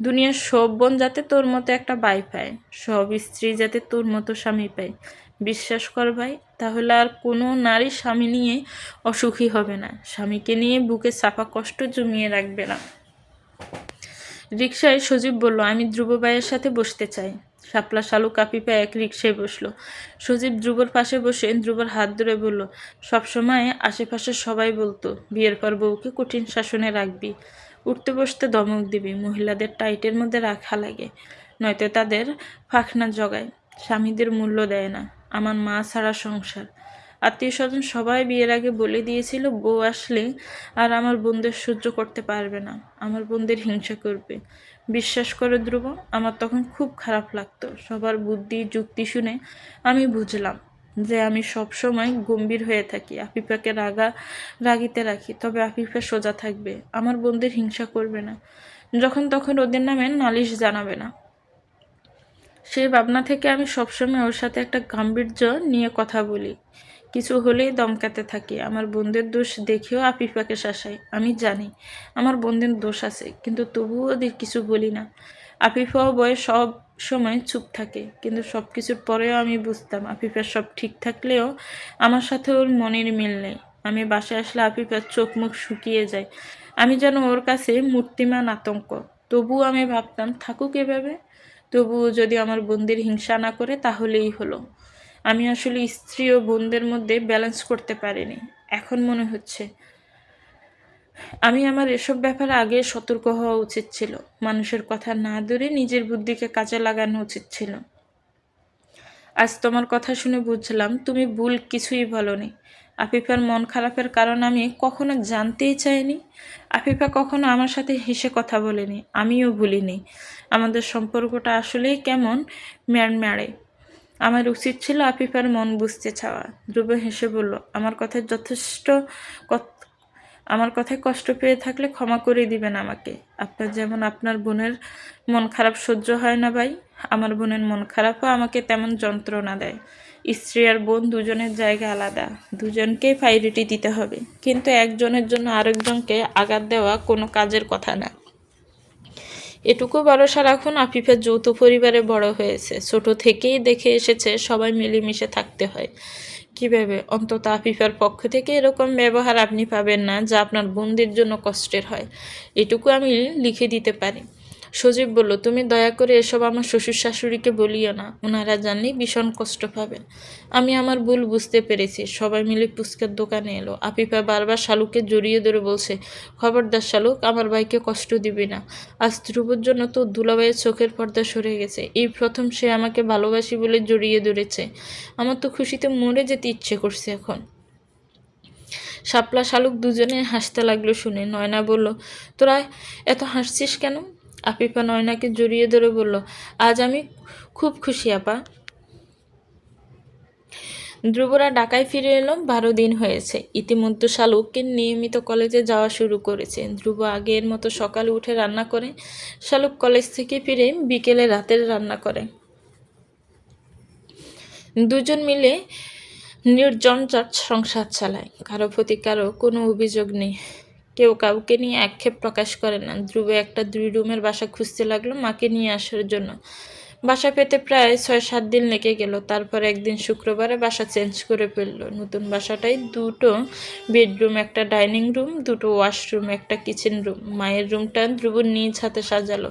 দুনিয়ার সব বোন যাতে তোর মতো একটা ভাই পায়, সব স্ত্রী যাতে তোর মতো স্বামী পায়। বিশ্বাস কর ভাই, তাহলে আর কোনো নারী স্বামী নিয়ে অসুখী হবে না, স্বামীকে নিয়ে বুকে চাপা কষ্ট জমিয়ে রাখবে না। রিকশায় সজীব বলল, আমি ধ্রুব ভাইয়ের সাথে বসতে চাই। শাপলা শালুক আফিফা এক রিকশায় বসলো। সজীব ধ্রুবর পাশে বসে ধ্রুবর হাত ধরে বলল, সবসময় আশেপাশে সবাই বলতো বিয়ের পর বউকে কঠিন শাসনে রাখবি, উঠতে বসতে ধমক দিবি, মহিলাদের টাইটের মধ্যে রাখা লাগে, নয়তো তাদের ফাঁকনা জগায়, স্বামীদের মূল্য দেয় না। আমার মা ছাড়া সংসার, আত্মীয় স্বজন সবাই বিয়ের আগে বলে দিয়েছিল বউ আসলে আর আমার বোনদের সহ্য করতে পারবে না, আমার বোনদের হিংসা করবে। বিশ্বাস করে ধ্রুব, আমার তখন খুব খারাপ লাগতো। সবার বুদ্ধি যুক্তি শুনে আমি বুঝলাম যে আমি সব সময় গম্ভীর হয়ে থাকি, আফিফাকে রাগিতে রাখি, তবে আফিফা সোজা থাকবে, আমার বোনদের হিংসা করবে না, যখন তখন ওদের নামে নালিশ জানাবে না। সেই ভাবনা থেকে আমি সবসময় ওর সাথে একটা গাম্ভীর্য নিয়ে কথা বলি, কিছু হলেই দমকাতে থাকি। আমার বোনদের দোষ দেখেও আফিফাকে শাসাই। আমি জানি আমার বোনদের দোষ আছে, কিন্তু তবুও ওদের কিছু বলি না। আফিফাও বয়ে সব সময় চুপ থাকে, কিন্তু সব কিছুর পরেও আমি বুঝতাম আফিফার সব ঠিক থাকলেও আমার সাথে ওর মনের মিল নেই। আমি বাসায় আসলে আফিফার চোখ মুখ শুকিয়ে যায়, আমি যেন ওর কাছে মূর্তিমান আতঙ্ক। তবুও আমি ভাবতাম থাকুক এভাবে, তবুও যদি আমার বোনদের হিংসা না করে তাহলেই হলো। আমি আসলে স্ত্রী ও বোনদের মধ্যে ব্যালেন্স করতে পারিনি। এখন মনে হচ্ছে আমি আমার এসব ব্যাপারে আগে সতর্ক হওয়া উচিত ছিল। মানুষের কথা না ধরে নিজের বুদ্ধিকে কাজে লাগানো উচিত ছিল। আজ তোমার কথা শুনে বুঝলাম তুমি ভুল কিছুই বলনি। আফিফার মন খারাপের কারণ আমি কখনো জানতেই চাইনি। আফিফা কখনো আমার সাথে হেসে কথা বলেনি, আমিও ভুলিনি। আমাদের সম্পর্কটা আসলেই কেমন ম্যাড়ম্যাড়ে। আমার উচিত ছিল আফিফার মন বুঝতে চাওয়া। ধ্রুব হেসে বলল, আমার কথায় কষ্ট পেয়ে থাকলে ক্ষমা করে দিবেন আমাকে। আপনার যেমন আপনার বোনের মন খারাপ সহ্য হয় না ভাই, আমার বোনের মন খারাপও আমাকে তেমন যন্ত্রণা দেয়। স্ত্রী আর বোন দুজনের জায়গা আলাদা, দুজনকেই প্রায়োরিটি দিতে হবে, কিন্তু একজনের জন্য আরেকজনকে আঘাত দেওয়া কোনো কাজের কথা না। এটুকু ভরসা রাখুন, আফিফের যৌথ পরিবারে বড় হয়েছে, ছোট থেকেই দেখে এসেছে সবাই মিলেমিশে থাকতে হয় কিভাবে। অন্তত আফিফার পক্ষ থেকে এরকম ব্যবহার আপনি পাবেন না যা আপনার বোনদের জন্য কষ্টের হয়, এটুকু আমি লিখে দিতে পারি। সজীব বলল, তুমি দয়া করে এসব আমার শ্বশুর শাশুড়িকে বলিও না, ওনারা জানলেই ভীষণ কষ্ট পাবেন। আমি আমার ভুল বুঝতে পেরেছি। সবাই মিলে পুচকার দোকানে এলো। আফিফা বারবার শালুককে জড়িয়ে ধরে বলছে, খবরদার শালুক, আমার ভাইকে কষ্ট দিবি না। আজ ধ্রুবর জন্য তো দুলাভাইয়ের চোখের পর্দা সরে গেছে। এই প্রথম সে আমাকে ভালোবাসি বলে জড়িয়ে ধরেছে। আমার তো খুশিতে মরে যেতে ইচ্ছে করছে এখন। শাপলা শালুক দুজনে হাসতে লাগলো শুনে। নয়না বলল, তোরা এত হাসছিস কেন? আফিফা নয়নাকে জড়িয়ে ধরে বলল, আজ আমি খুব খুশি আপা। ধ্রুবরা ঢাকায় ফিরে এলো, 12 দিন হয়েছে। ইতিমধ্যে শালুককে নিয়মিত কলেজে যাওয়া শুরু করেছে। ধ্রুব আগের মতো সকালে উঠে রান্না করে, শালুক কলেজ থেকে ফিরে বিকেলে রাতের রান্না করে। দুজন মিলে নির্ঝঞ্ঝাট সংসার চালায়। কারো প্রতি কারো কোনো অভিযোগ নেই, কেউ কাউকে নিয়ে আক্ষেপ প্রকাশ করে না। ধ্রুব একটা 2 রুমের বাসা খুঁজতে লাগলো মাকে নিয়ে আসার জন্য। বাসা পেতে প্রায় 6-7 দিন লেগে গেল। তারপর একদিন শুক্রবারে বাসা চেঞ্জ করে ফেলল। নতুন বাসাটায় 2টো বেডরুম, একটা ডাইনিং রুম, 2টো ওয়াশরুম, একটা কিচেন রুম। মায়ের রুমটা ধ্রুব নিজ হাতে সাজালো।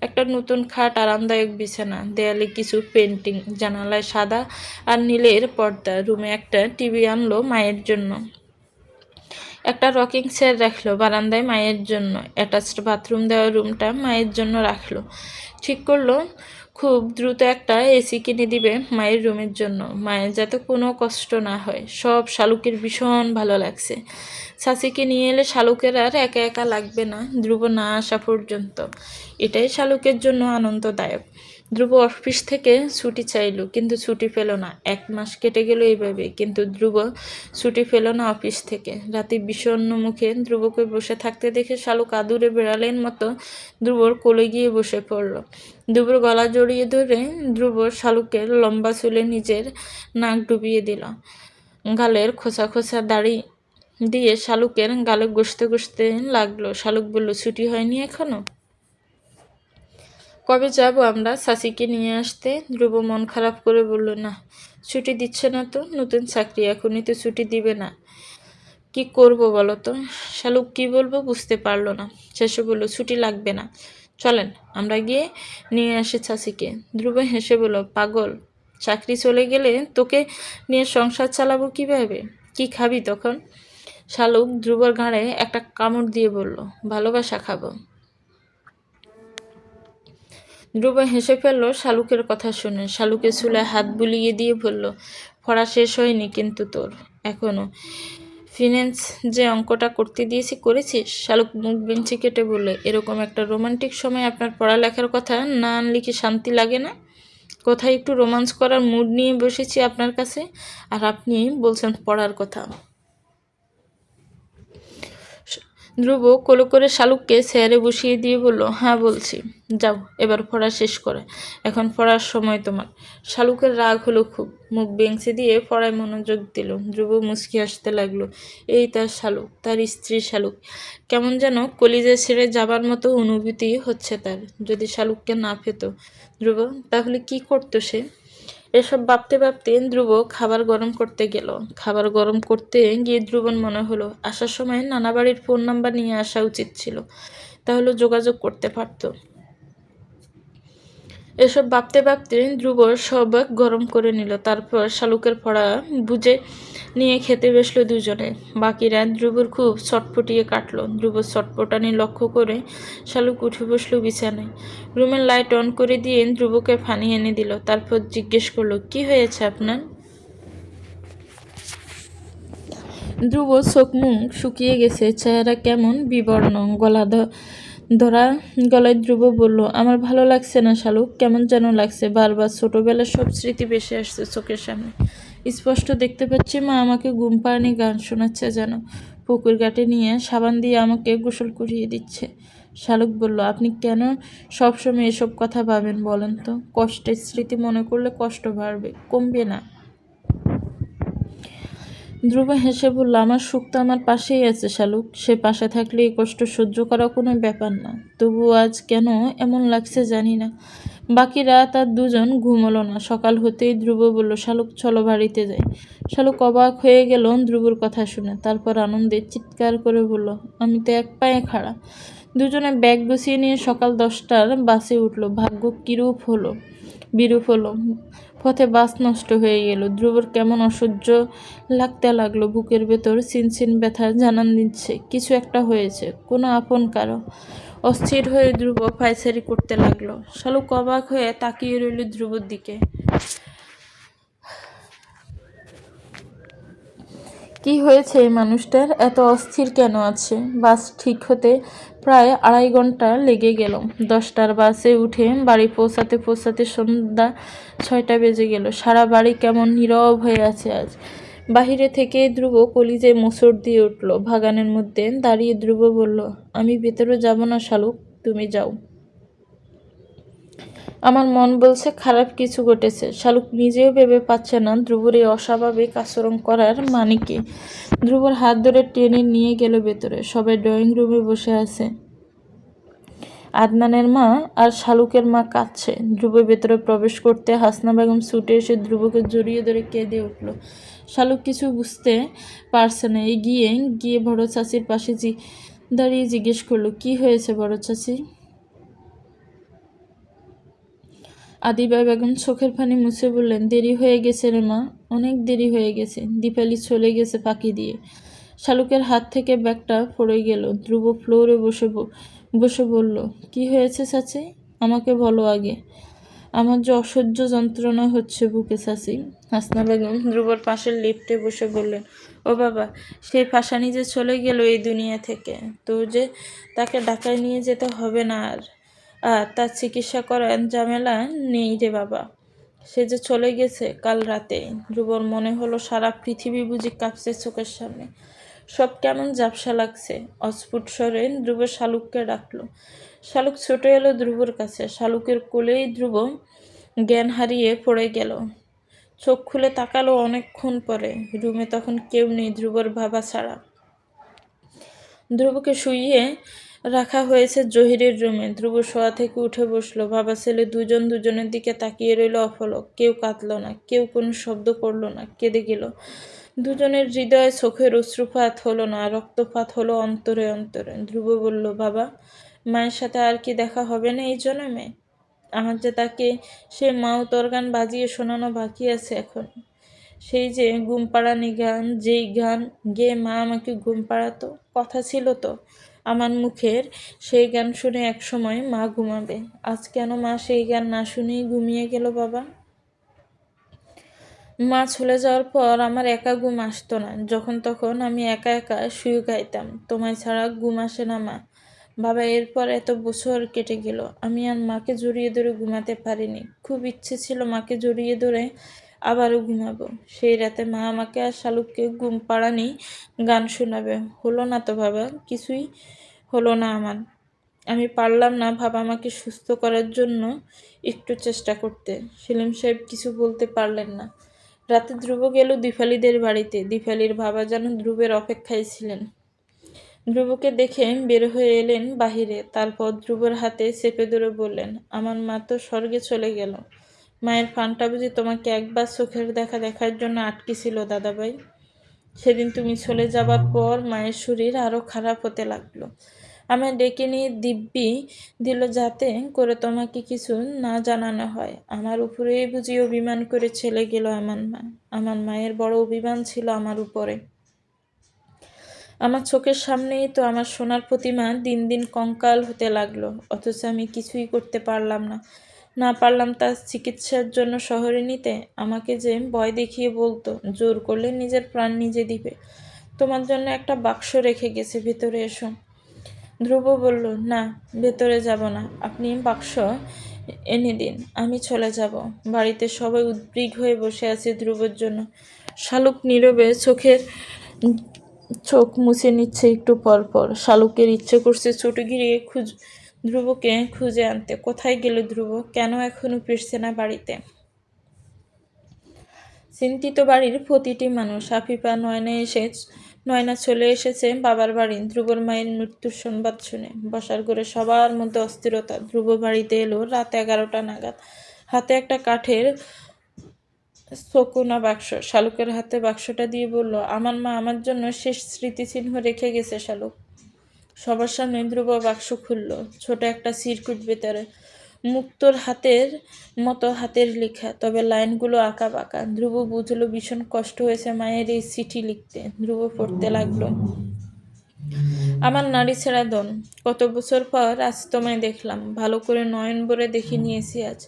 একটা নতুন খাট, আরামদায়ক বিছানা, দেয়ালে কিছু পেন্টিং, জানালায় সাদা আর নীলের পর্দা। রুমে একটা টিভি আনলো মায়ের জন্য, একটা রকিং চেয়ার রাখলো বারান্দায় মায়ের জন্য, অ্যাটাচড বাথরুম দেওয়া রুমটা মায়ের জন্য রাখলো। ঠিক করলো খুব দ্রুত একটা এসি কিনে দিবে মায়ের রুমের জন্য, মায়ের যাতে কোনো কষ্ট না হয়। সব শালুকের ভীষণ ভালো লাগছে। চাচিকে নিয়ে এলে শালুকের আর একা একা লাগবে না ধ্রুব না আসা পর্যন্ত। এটাই শালুকের জন্য আনন্দদায়ক। ধ্রুব অফিস থেকে ছুটি চাইল, কিন্তু ছুটি পেল না। 1 মাস কেটে গেল এইভাবে, কিন্তু ধ্রুব ছুটি পেল না অফিস থেকে। রাতে বিষণ্ণ মুখে ধ্রুবকে বসে থাকতে দেখে শালুক আদুরে বেড়ালের মতো ধ্রুবর কোলে গিয়ে বসে পড়ল। ধ্রুবর গলা জড়িয়ে ধরে ধ্রুব শালুকের লম্বা চুলে নিজের নাক ডুবিয়ে দিল। গালের খোঁচা খোঁচা দাড়ি দিয়ে শালুকের গালে ঘষতে ঘষতে লাগলো। শালুক বলল, ছুটি হয়নি এখনো? কবে যাব আমরা চাচিকে নিয়ে আসতে? ধ্রুব মন খারাপ করে বলল, না, ছুটি দিচ্ছে না তো, নতুন চাকরি, এখনই তো ছুটি দিবে না। কি করব বলো তো? শালুক কি বলবো বুঝতে পারলো না। শেষে বলল, ছুটি লাগবে না, চলেন আমরা গিয়ে নিয়ে আসি চাচিকে। ধ্রুব হেসে বলল, পাগল, চাকরি চলে গেলে তোকে নিয়ে সংসার চালাবো কিভাবে? কি খাবি তখন? শালুক ধ্রুবর ঘাড়ে একটা কামড় দিয়ে বলল, ভালোবাসা খাবো। ধ্রুব হেসে ফেলল শালুকের কথা শুনে। শালুকের চুলে হাত বুলিয়ে দিয়ে বলল, পড়া শেষ হয়নি কিন্তু তোর এখনো? ফিন্যান্স যে অঙ্কটা করতে দিয়েছি করেছিস? শালুক মুখ বেঞ্চি কেটে বললে, এরকম একটা রোমান্টিক সময় আপনার পড়ালেখার কথা না আনলে কি শান্তি লাগে না? কোথায় একটু রোমান্স করার মুড নিয়ে বসেছি আপনার কাছে, আর আপনি বলছেন পড়ার কথা। ধ্রুব কোলে করে শালুককে চেয়ারে বসিয়ে দিয়ে বলল, হ্যাঁ বলছি, যাও এবার পড়া শেষ করে, এখন পড়ার সময় তোমার। শালুকের রাগ হলো খুব, মুখ বেঞ্চে দিয়ে পড়ায় মনোযোগ দিল। ধ্রুব মুচকি আসতে লাগলো। এই তার শালুক, তার স্ত্রী শালুক। কেমন যেন কলিজা ছেড়ে যাবার মতো অনুভূতি হচ্ছে তার। যদি শালুককে না পেত ধ্রুব, তাহলে কি করতো সে? এসব ভাবতে ভাবতে ধ্রুব খাবার গরম করতে গেল। খাবার গরম করতে গিয়ে ধ্রুবর মনে হলো, আসার সময় নানা বাড়ির ফোন নাম্বার নিয়ে আসা উচিত ছিল, তাহলে যোগাযোগ করতে পারত। এসব ভাবতে ভাবতে ধ্রুব সব গরম করে নিল। তারপর শালুকের পড়া বুঝে নিয়ে খেতে বসলো দুজনে। বাকিরা ধ্রুবর খুব ছটফটিয়ে কাটলো। ধ্রুব ছটফটানি লক্ষ্য করে শালুক উঠে বসলো বিছানায়। রুমের লাইট অন করে দিয়ে ধ্রুবকে পানি এনে দিল। তারপর জিজ্ঞেস করলো, কি হয়েছে আপনার? ধ্রুব চোখ মুখ শুকিয়ে গেছে, চেহারা কেমন বিবর্ণ, ধরা গলায় ধ্রুব বলল, আমার ভালো লাগছে না শালুক, কেমন যেন লাগছে। বারবার ছোটবেলার সব স্মৃতি ভেসে আসছে চোখের সামনে। স্পষ্ট দেখতে পাচ্ছি মা আমাকে ঘুম পাড়ানি গান শোনাচ্ছে, যেন পুকুর ঘাটে নিয়ে সাবান দিয়ে আমাকে গোসল করিয়ে দিচ্ছে। শালুক বলল, আপনি কেন সবসময় এসব কথা ভাবেন বলেন তো? কষ্টের স্মৃতি মনে করলে কষ্ট বাড়বে, কমবে না। ধ্রুব হেসে বলল, আমার সুখ তো আমার পাশেই আছে শালুক, সে পাশে থাকলে এই কষ্ট সহ্য করা কোনো ব্যাপার না। তবু আজ কেন এমন লাগছে জানি না। বাকি রাত আর দুজন ঘুমলো না। সকাল হতেই ধ্রুব বলল, শালুক চলো বাড়িতে যাই। শালুক অবাক হয়ে গেল ধ্রুবর কথা শুনে। তারপর আনন্দে চিৎকার করে বলল, আমি তো এক পায়ে খাড়া। দুজনে ব্যাগ গুছিয়ে নিয়ে সকাল 10টার বাসে উঠল। ভাগ্য বিরূপ হলো। পথে বাস নষ্ট হয়ে গেল। ধ্রুবর কেমন অসহ্য লাগতে লাগলো। বুকের ভেতর চিনচিন ব্যথা জানান দিচ্ছে কিছু একটা হয়েছে, কোনো আপন কারো। অস্থির হয়ে ধ্রুব পায়চারি করতে লাগলো। শালুক অবাক হয়ে তাকিয়ে রইল ধ্রুবর দিকে। কি হয়েছে এই মানুষটার, এত অস্থির কেন আছে? বাস ঠিক হতে প্রায় 2.5 ঘন্টা লেগে গেল। 10টার বাসে উঠে বাড়ি পৌঁছাতে পৌঁছাতে সন্ধ্যা 6টা বেজে গেল। সারা বাড়ি কেমন নীরব হয়ে আছে আজ। বাহিরে থেকে ধ্রুব কলিজায় মোচড় দিয়ে উঠল। বাগানের মধ্যে দাঁড়িয়ে ধ্রুব বলল, আমি ভেতরে যাব না শালুক, তুমি যাও। আমার মন বলছে খারাপ কিছু ঘটেছে। শালুক নিজেও ভেবে পাচ্ছে না ধ্রুবর এই অস্বাভাবিক আচরণ করার মানে কি। ধ্রুবর হাত ধরে টেনে নিয়ে গেল ভেতরে। সবাই ড্রয়িং রুমে বসে আছে। আদনানের মা আর শালুকের মা কাঁদছে। ধ্রুব ভেতরে প্রবেশ করতে হাসনা বেগম ছুটে এসে ধ্রুবকে জড়িয়ে ধরে কেঁদে উঠল। শালুক কিছু বুঝতে পারছে না। এগিয়ে গিয়ে বড় চাচির পাশে দাঁড়িয়ে জিজ্ঞেস করলো, কি হয়েছে বড় চাচি? আদিবা বেগম চোখের পানি মুছে বললেন, দেরি হয়ে গেছে রে মা, অনেক দেরি হয়ে গেছে। দীপালি চলে গেছে ফাঁকি দিয়ে। শালুকের হাত থেকে ব্যাগটা পড়ে গেল। ধ্রুব ফ্লোরে বসে বলল, কি হয়েছে চাচি, আমাকে বলো আগে। আমার যে অসহ্য যন্ত্রণা হচ্ছে বুকে চাচি। হাসনা বেগম ধ্রুবর পাশের লিফটে বসে বললেন, ও বাবা, সেই ফাঁসানি যে চলে গেল এই দুনিয়া থেকে, তো যে তাকে ঢাকায় নিয়ে যেতে হবে না আর তার চিকিৎসা করার ঝামেলা নেই রে বাবা। সে যে চলে গেছে কাল রাতে। ধ্রুবর মনে হলো সারা পৃথিবী বুঝি কাঁপছে চোখের সামনে। সব কেমন ঝাপসা লাগছে। অস্ফুট স্বরে ধ্রুব শালুককে ডাকলো। শালুক ছুটে এলো ধ্রুবর কাছে। শালুকের কোলেই ধ্রুব জ্ঞান হারিয়ে পড়ে গেল। চোখ খুলে তাকালো অনেকক্ষণ পরে। রুমে তখন কেউ নেই ধ্রুবর বাবা ছাড়া। ধ্রুবকে শুইয়ে রাখা হয়েছে জহিরের রুমে। ধ্রুব শোয়া থেকে উঠে বসলো। বাবা ছেলে দুজন দুজনের দিকে তাকিয়ে রইল অপলক। কেউ কাঁদল না, কেউ কোনো শব্দ করলো না, কেঁদে গেল। দুজনের হৃদয়ে চোখের অশ্রুপাত হলো না, রক্তপাত হলো অন্তরে অন্তরে। ধ্রুব বলল, বাবা, মায়ের সাথে আর কি দেখা হবে না এই জন্মে? আমার যে তাকে সে মাও তোর গান বাজিয়ে শোনানো বাকি আছে এখন। সেই যে ঘুম পাড়ানি গান, যেই গান গেয়ে মা আমাকে ঘুম পাড়াতো, কথা ছিল তো আমার মুখের, সেই গান শুনে একসময় মা ঘুমাবে। আজ কেন মা সেই গান না শুনেই ঘুমিয়ে গেল বাবা? মা চলে যাওয়ার পর আমার একা ঘুম আসতো না। যখন তখন আমি একা একা শুয়ে গাইতাম, তোমায় ছাড়া ঘুম আসে না মা। বাবা, এরপর এত বছর কেটে গেল, আমি আর মাকে জড়িয়ে ধরে ঘুমাতে পারিনি। খুব ইচ্ছে ছিল মাকে জড়িয়ে ধরে আবারও ঘুমাবো। সেই রাতে মা আমাকে আর শালুককে ঘুম পাড়ানি গান শোনাবে। হলো না তো বাবা, কিছুই হলো না আমার। আমি পারলাম না বাবা আমাকে সুস্থ করার জন্য একটু চেষ্টা করতে। সেলিম সাহেব কিছু বলতে পারলেন না। রাতে ধ্রুব গেল দীপালিদের বাড়িতে। দীপালির বাবা যেন ধ্রুবের অপেক্ষায় ছিলেন। ধ্রুবকে দেখে বের হয়ে এলেন বাহিরে। তারপর ধ্রুবর হাতে চেপে ধরে বললেন, আমার মা তো স্বর্গে চলে গেল। মায়ের প্রাণটা বুঝি তোমাকে একবার চোখের দেখা দেখার জন্য আটকে ছিল দাদাভাই। সেদিন তুমি চলে যাবার পর মায়ের শরীর আরো খারাপ হতে লাগলো। আমায় ডেকে নিয়ে দিব্যি দিল যাতে করে তোমাকে কিছু না জানানো হয়। আমার উপরেই বুঝি অভিমান করে ছেলে গেল আমার মা। আমার মায়ের বড় অভিমান ছিল আমার উপরে। আমার চোখের সামনেই তো আমার সোনার প্রতিমা দিন দিন কঙ্কাল হতে লাগলো, অথচ আমি কিছুই করতে পারলাম না। না পারলাম তার চিকিৎসার জন্য শহরে নিতে। আমাকে যে ভয় দেখিয়ে বলতো জোর করলে নিজের প্রাণ নিজে দিবে। তোমার জন্য একটা বাক্স রেখে গেছে, ভেতরে এসো। ধ্রুব বলল, না, ভেতরে যাব না, আপনি বাক্স এনে দিন, আমি চলে যাব। বাড়িতে সবাই উদ্বিগ্ন হয়ে বসে আছে ধ্রুবর জন্য। শালুক নীরবে চোখ মুছে নিচ্ছে একটু পর পর। শালুকের ইচ্ছে করছে ছুটে গিয়ে ধ্রুবকে খুঁজে আনতে। কোথায় গেল ধ্রুব? কেন এখনো ফিরছে না বাড়িতে? চিন্তিত বাড়ির প্রতিটি মানুষ। আফিফা নয়না চলে এসেছে বাবার বাড়ি ধ্রুবর মায়ের মৃত্যুর সংবাদ শুনে। বসার ঘরে সবার মধ্যে অস্থিরতা। ধ্রুব বাড়িতে এলো রাত 11টা নাগাদ। হাতে একটা কাঠের শকুনা বাক্স। শালুকের হাতে বাক্সটা দিয়ে বলল, আমার মা আমার জন্য শেষ স্মৃতিচিহ্ন রেখে গেছে শালুক। সবার সামনে ধ্রুব বাক্স খুলল। ছোট একটা সিরকুট ভেতরে। মুক্তোর হাতের মতো হাতের লেখা, তবে লাইনগুলো আঁকা বাঁকা। ধ্রুব বুঝলো ভীষণ কষ্ট হয়েছে মায়ের এই চিঠি লিখতে। ধ্রুব পড়তে লাগলো, আমার নাড়ি ছেঁড়া দন, কত বছর পর আজ তোমায় দেখলাম। ভালো করে নয়ন ভরে দেখে নিয়েছি আজ।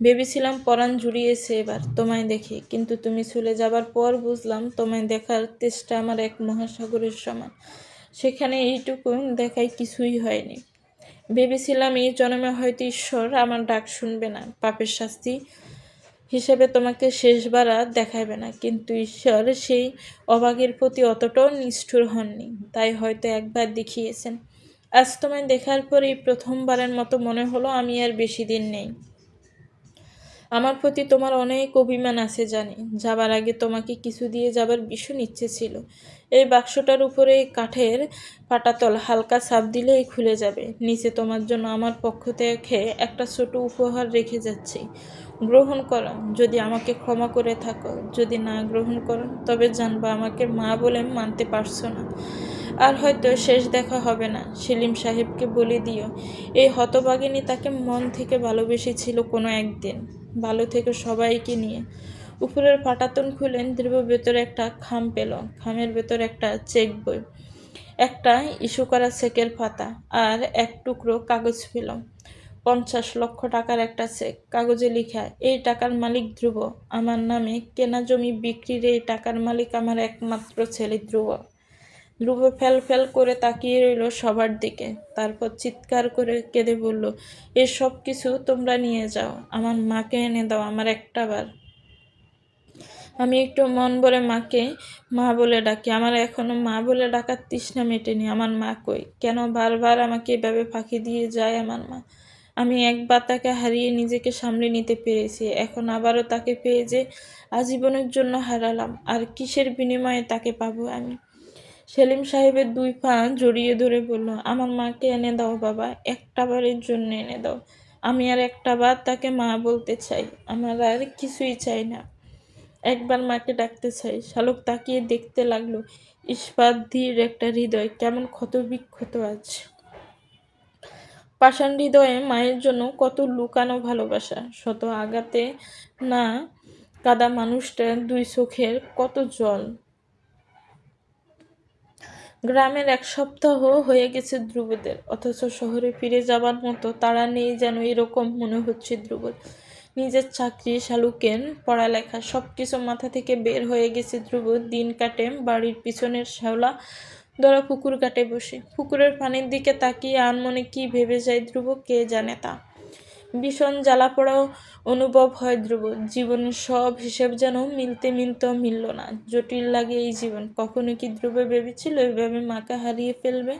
ভেবেছিলাম পরাণ জুড়িয়েছে এবার তোমায় দেখে, কিন্তু তুমি চলে যাবার পর বুঝলাম তোমায় দেখার তেষ্টা আমার এক মহাসাগরের সমান। সেখানে এইটুকু দেখায় কিছুই হয়নি। ভেবেছিলাম এই জন্মে হয়তো ঈশ্বর আমার ডাক শুনবে না, পাপের শাস্তি হিসেবে তোমাকে শেষবার আর দেখাবে না। কিন্তু ঈশ্বর সেই অভাগের প্রতি অতটাও নিষ্ঠুর হননি, তাই হয়তো একবার দেখিয়েছেন। আজ তোমায় দেখার পর এই প্রথমবারের মতো মনে হলো আমি আর বেশি দিন নেই। আমার প্রতি তোমার অনেক অভিমান আছে জানি। যাবার আগে তোমাকে কিছু দিয়ে যাবার ভীষণ ইচ্ছে ছিল। এই বাক্সটার উপরে এই কাঠের পাটাতল হালকা চাপ দিলেই খুলে যাবে। নিচে তোমার জন্য আমার পক্ষ থেকে একটা ছোট উপহার রেখে যাচ্ছি, গ্রহণ করো। যদি আমাকে ক্ষমা করে থাকো, যদি না গ্রহণ করো তবে জানবা আমাকে মা বলে মানতে পারছো না। আর হয়তো শেষ দেখা হবে না। সেলিম সাহেবকে বলে দিও এই হতভাগিনী তাকে মন থেকে ভালোবেসেছিল কোনো একদিন। ভালো থেকে সবাইকে নিয়ে। উপরের পাটাতন খুলেন ধ্রুব। ভেতরে একটা খাম পেল। খামের ভেতর একটা চেক বই, একটা ইস্যু করা চেকের পাতা আর এক টুকরো কাগজ পেল। 50 লক্ষ টাকার একটা চেক। কাগজে লেখা, এই টাকার মালিক ধ্রুব। আমার নামে কেনা জমি বিক্রির এই টাকার মালিক আমার একমাত্র ছেলে ধ্রুব। ধ্রুব ফেল ফেল করে তাকিয়ে রইল সবার দিকে। তারপর চিৎকার করে কেঁদে বলল, এসব কিছু তোমরা নিয়ে যাও, আমার মাকে এনে দাও আমার একটা বার। আমি একটু মন ভরে মাকে মা বলে ডাকি। আমার এখনো মা বলে ডাকার তৃষ্ণা মেটেনি। আমার মা কই? কেন বারবার আমাকে এভাবে ফাঁকি দিয়ে যায় আমার মা? আমি একবার তাকে হারিয়ে নিজেকে সামলে নিতে পেরেছি, এখন আবারও তাকে পেয়ে যে আজীবনের জন্য হারালাম। আর কিসের বিনিময়ে তাকে পাবো আমি? সেলিম সাহেবের 2 পা জড়িয়ে ধরে বলল, আমার মাকে এনে দাও বাবা, একটা বারের জন্য এনে দাও। আমি আর একটা বার তাকে মা বলতে চাই, আমার আর কিছুই চাই না। একবার মাকে ডাকতে চাই। শালুক তাকিয়ে দেখতে লাগলো। ইস্পাত ধীর একটা হৃদয় কেমন ক্ষতবিক্ষত আছে। পাষাণ হৃদয়ে মায়ের জন্য কত লুকানো ভালোবাসা, শত আঘাতে না কাদা মানুষটার 2 চোখের কত জল। গ্রামের 1 সপ্তাহ হয়ে গেছে ধ্রুবদের, অথচ শহরে ফিরে যাবার মতো তাড়া নেই যেন, এরকম মনে হচ্ছে ধ্রুবর। নিজের চাকরি, শালুকের পড়ালেখা সবকিছু মাথা থেকে বের হয়ে গেছে ধ্রুব। দিন কাটে বাড়ির পিছনের শ্যাওলা ধরা পুকুর ঘাটে বসে। পুকুরের পানির দিকে তাকিয়ে আনমনে কি ভেবে যায় ধ্রুব কে জানে তা। ভীষণ জ্বালাপোড়াও অনুভব হয় ধ্রুব। জীবনের সব হিসেব যেন মিলতেও মিলল না। জটিল লাগে এই জীবন। কখনো কি ধ্রুব ভেবেছিল এভাবে মাকে হারিয়ে ফেলবে?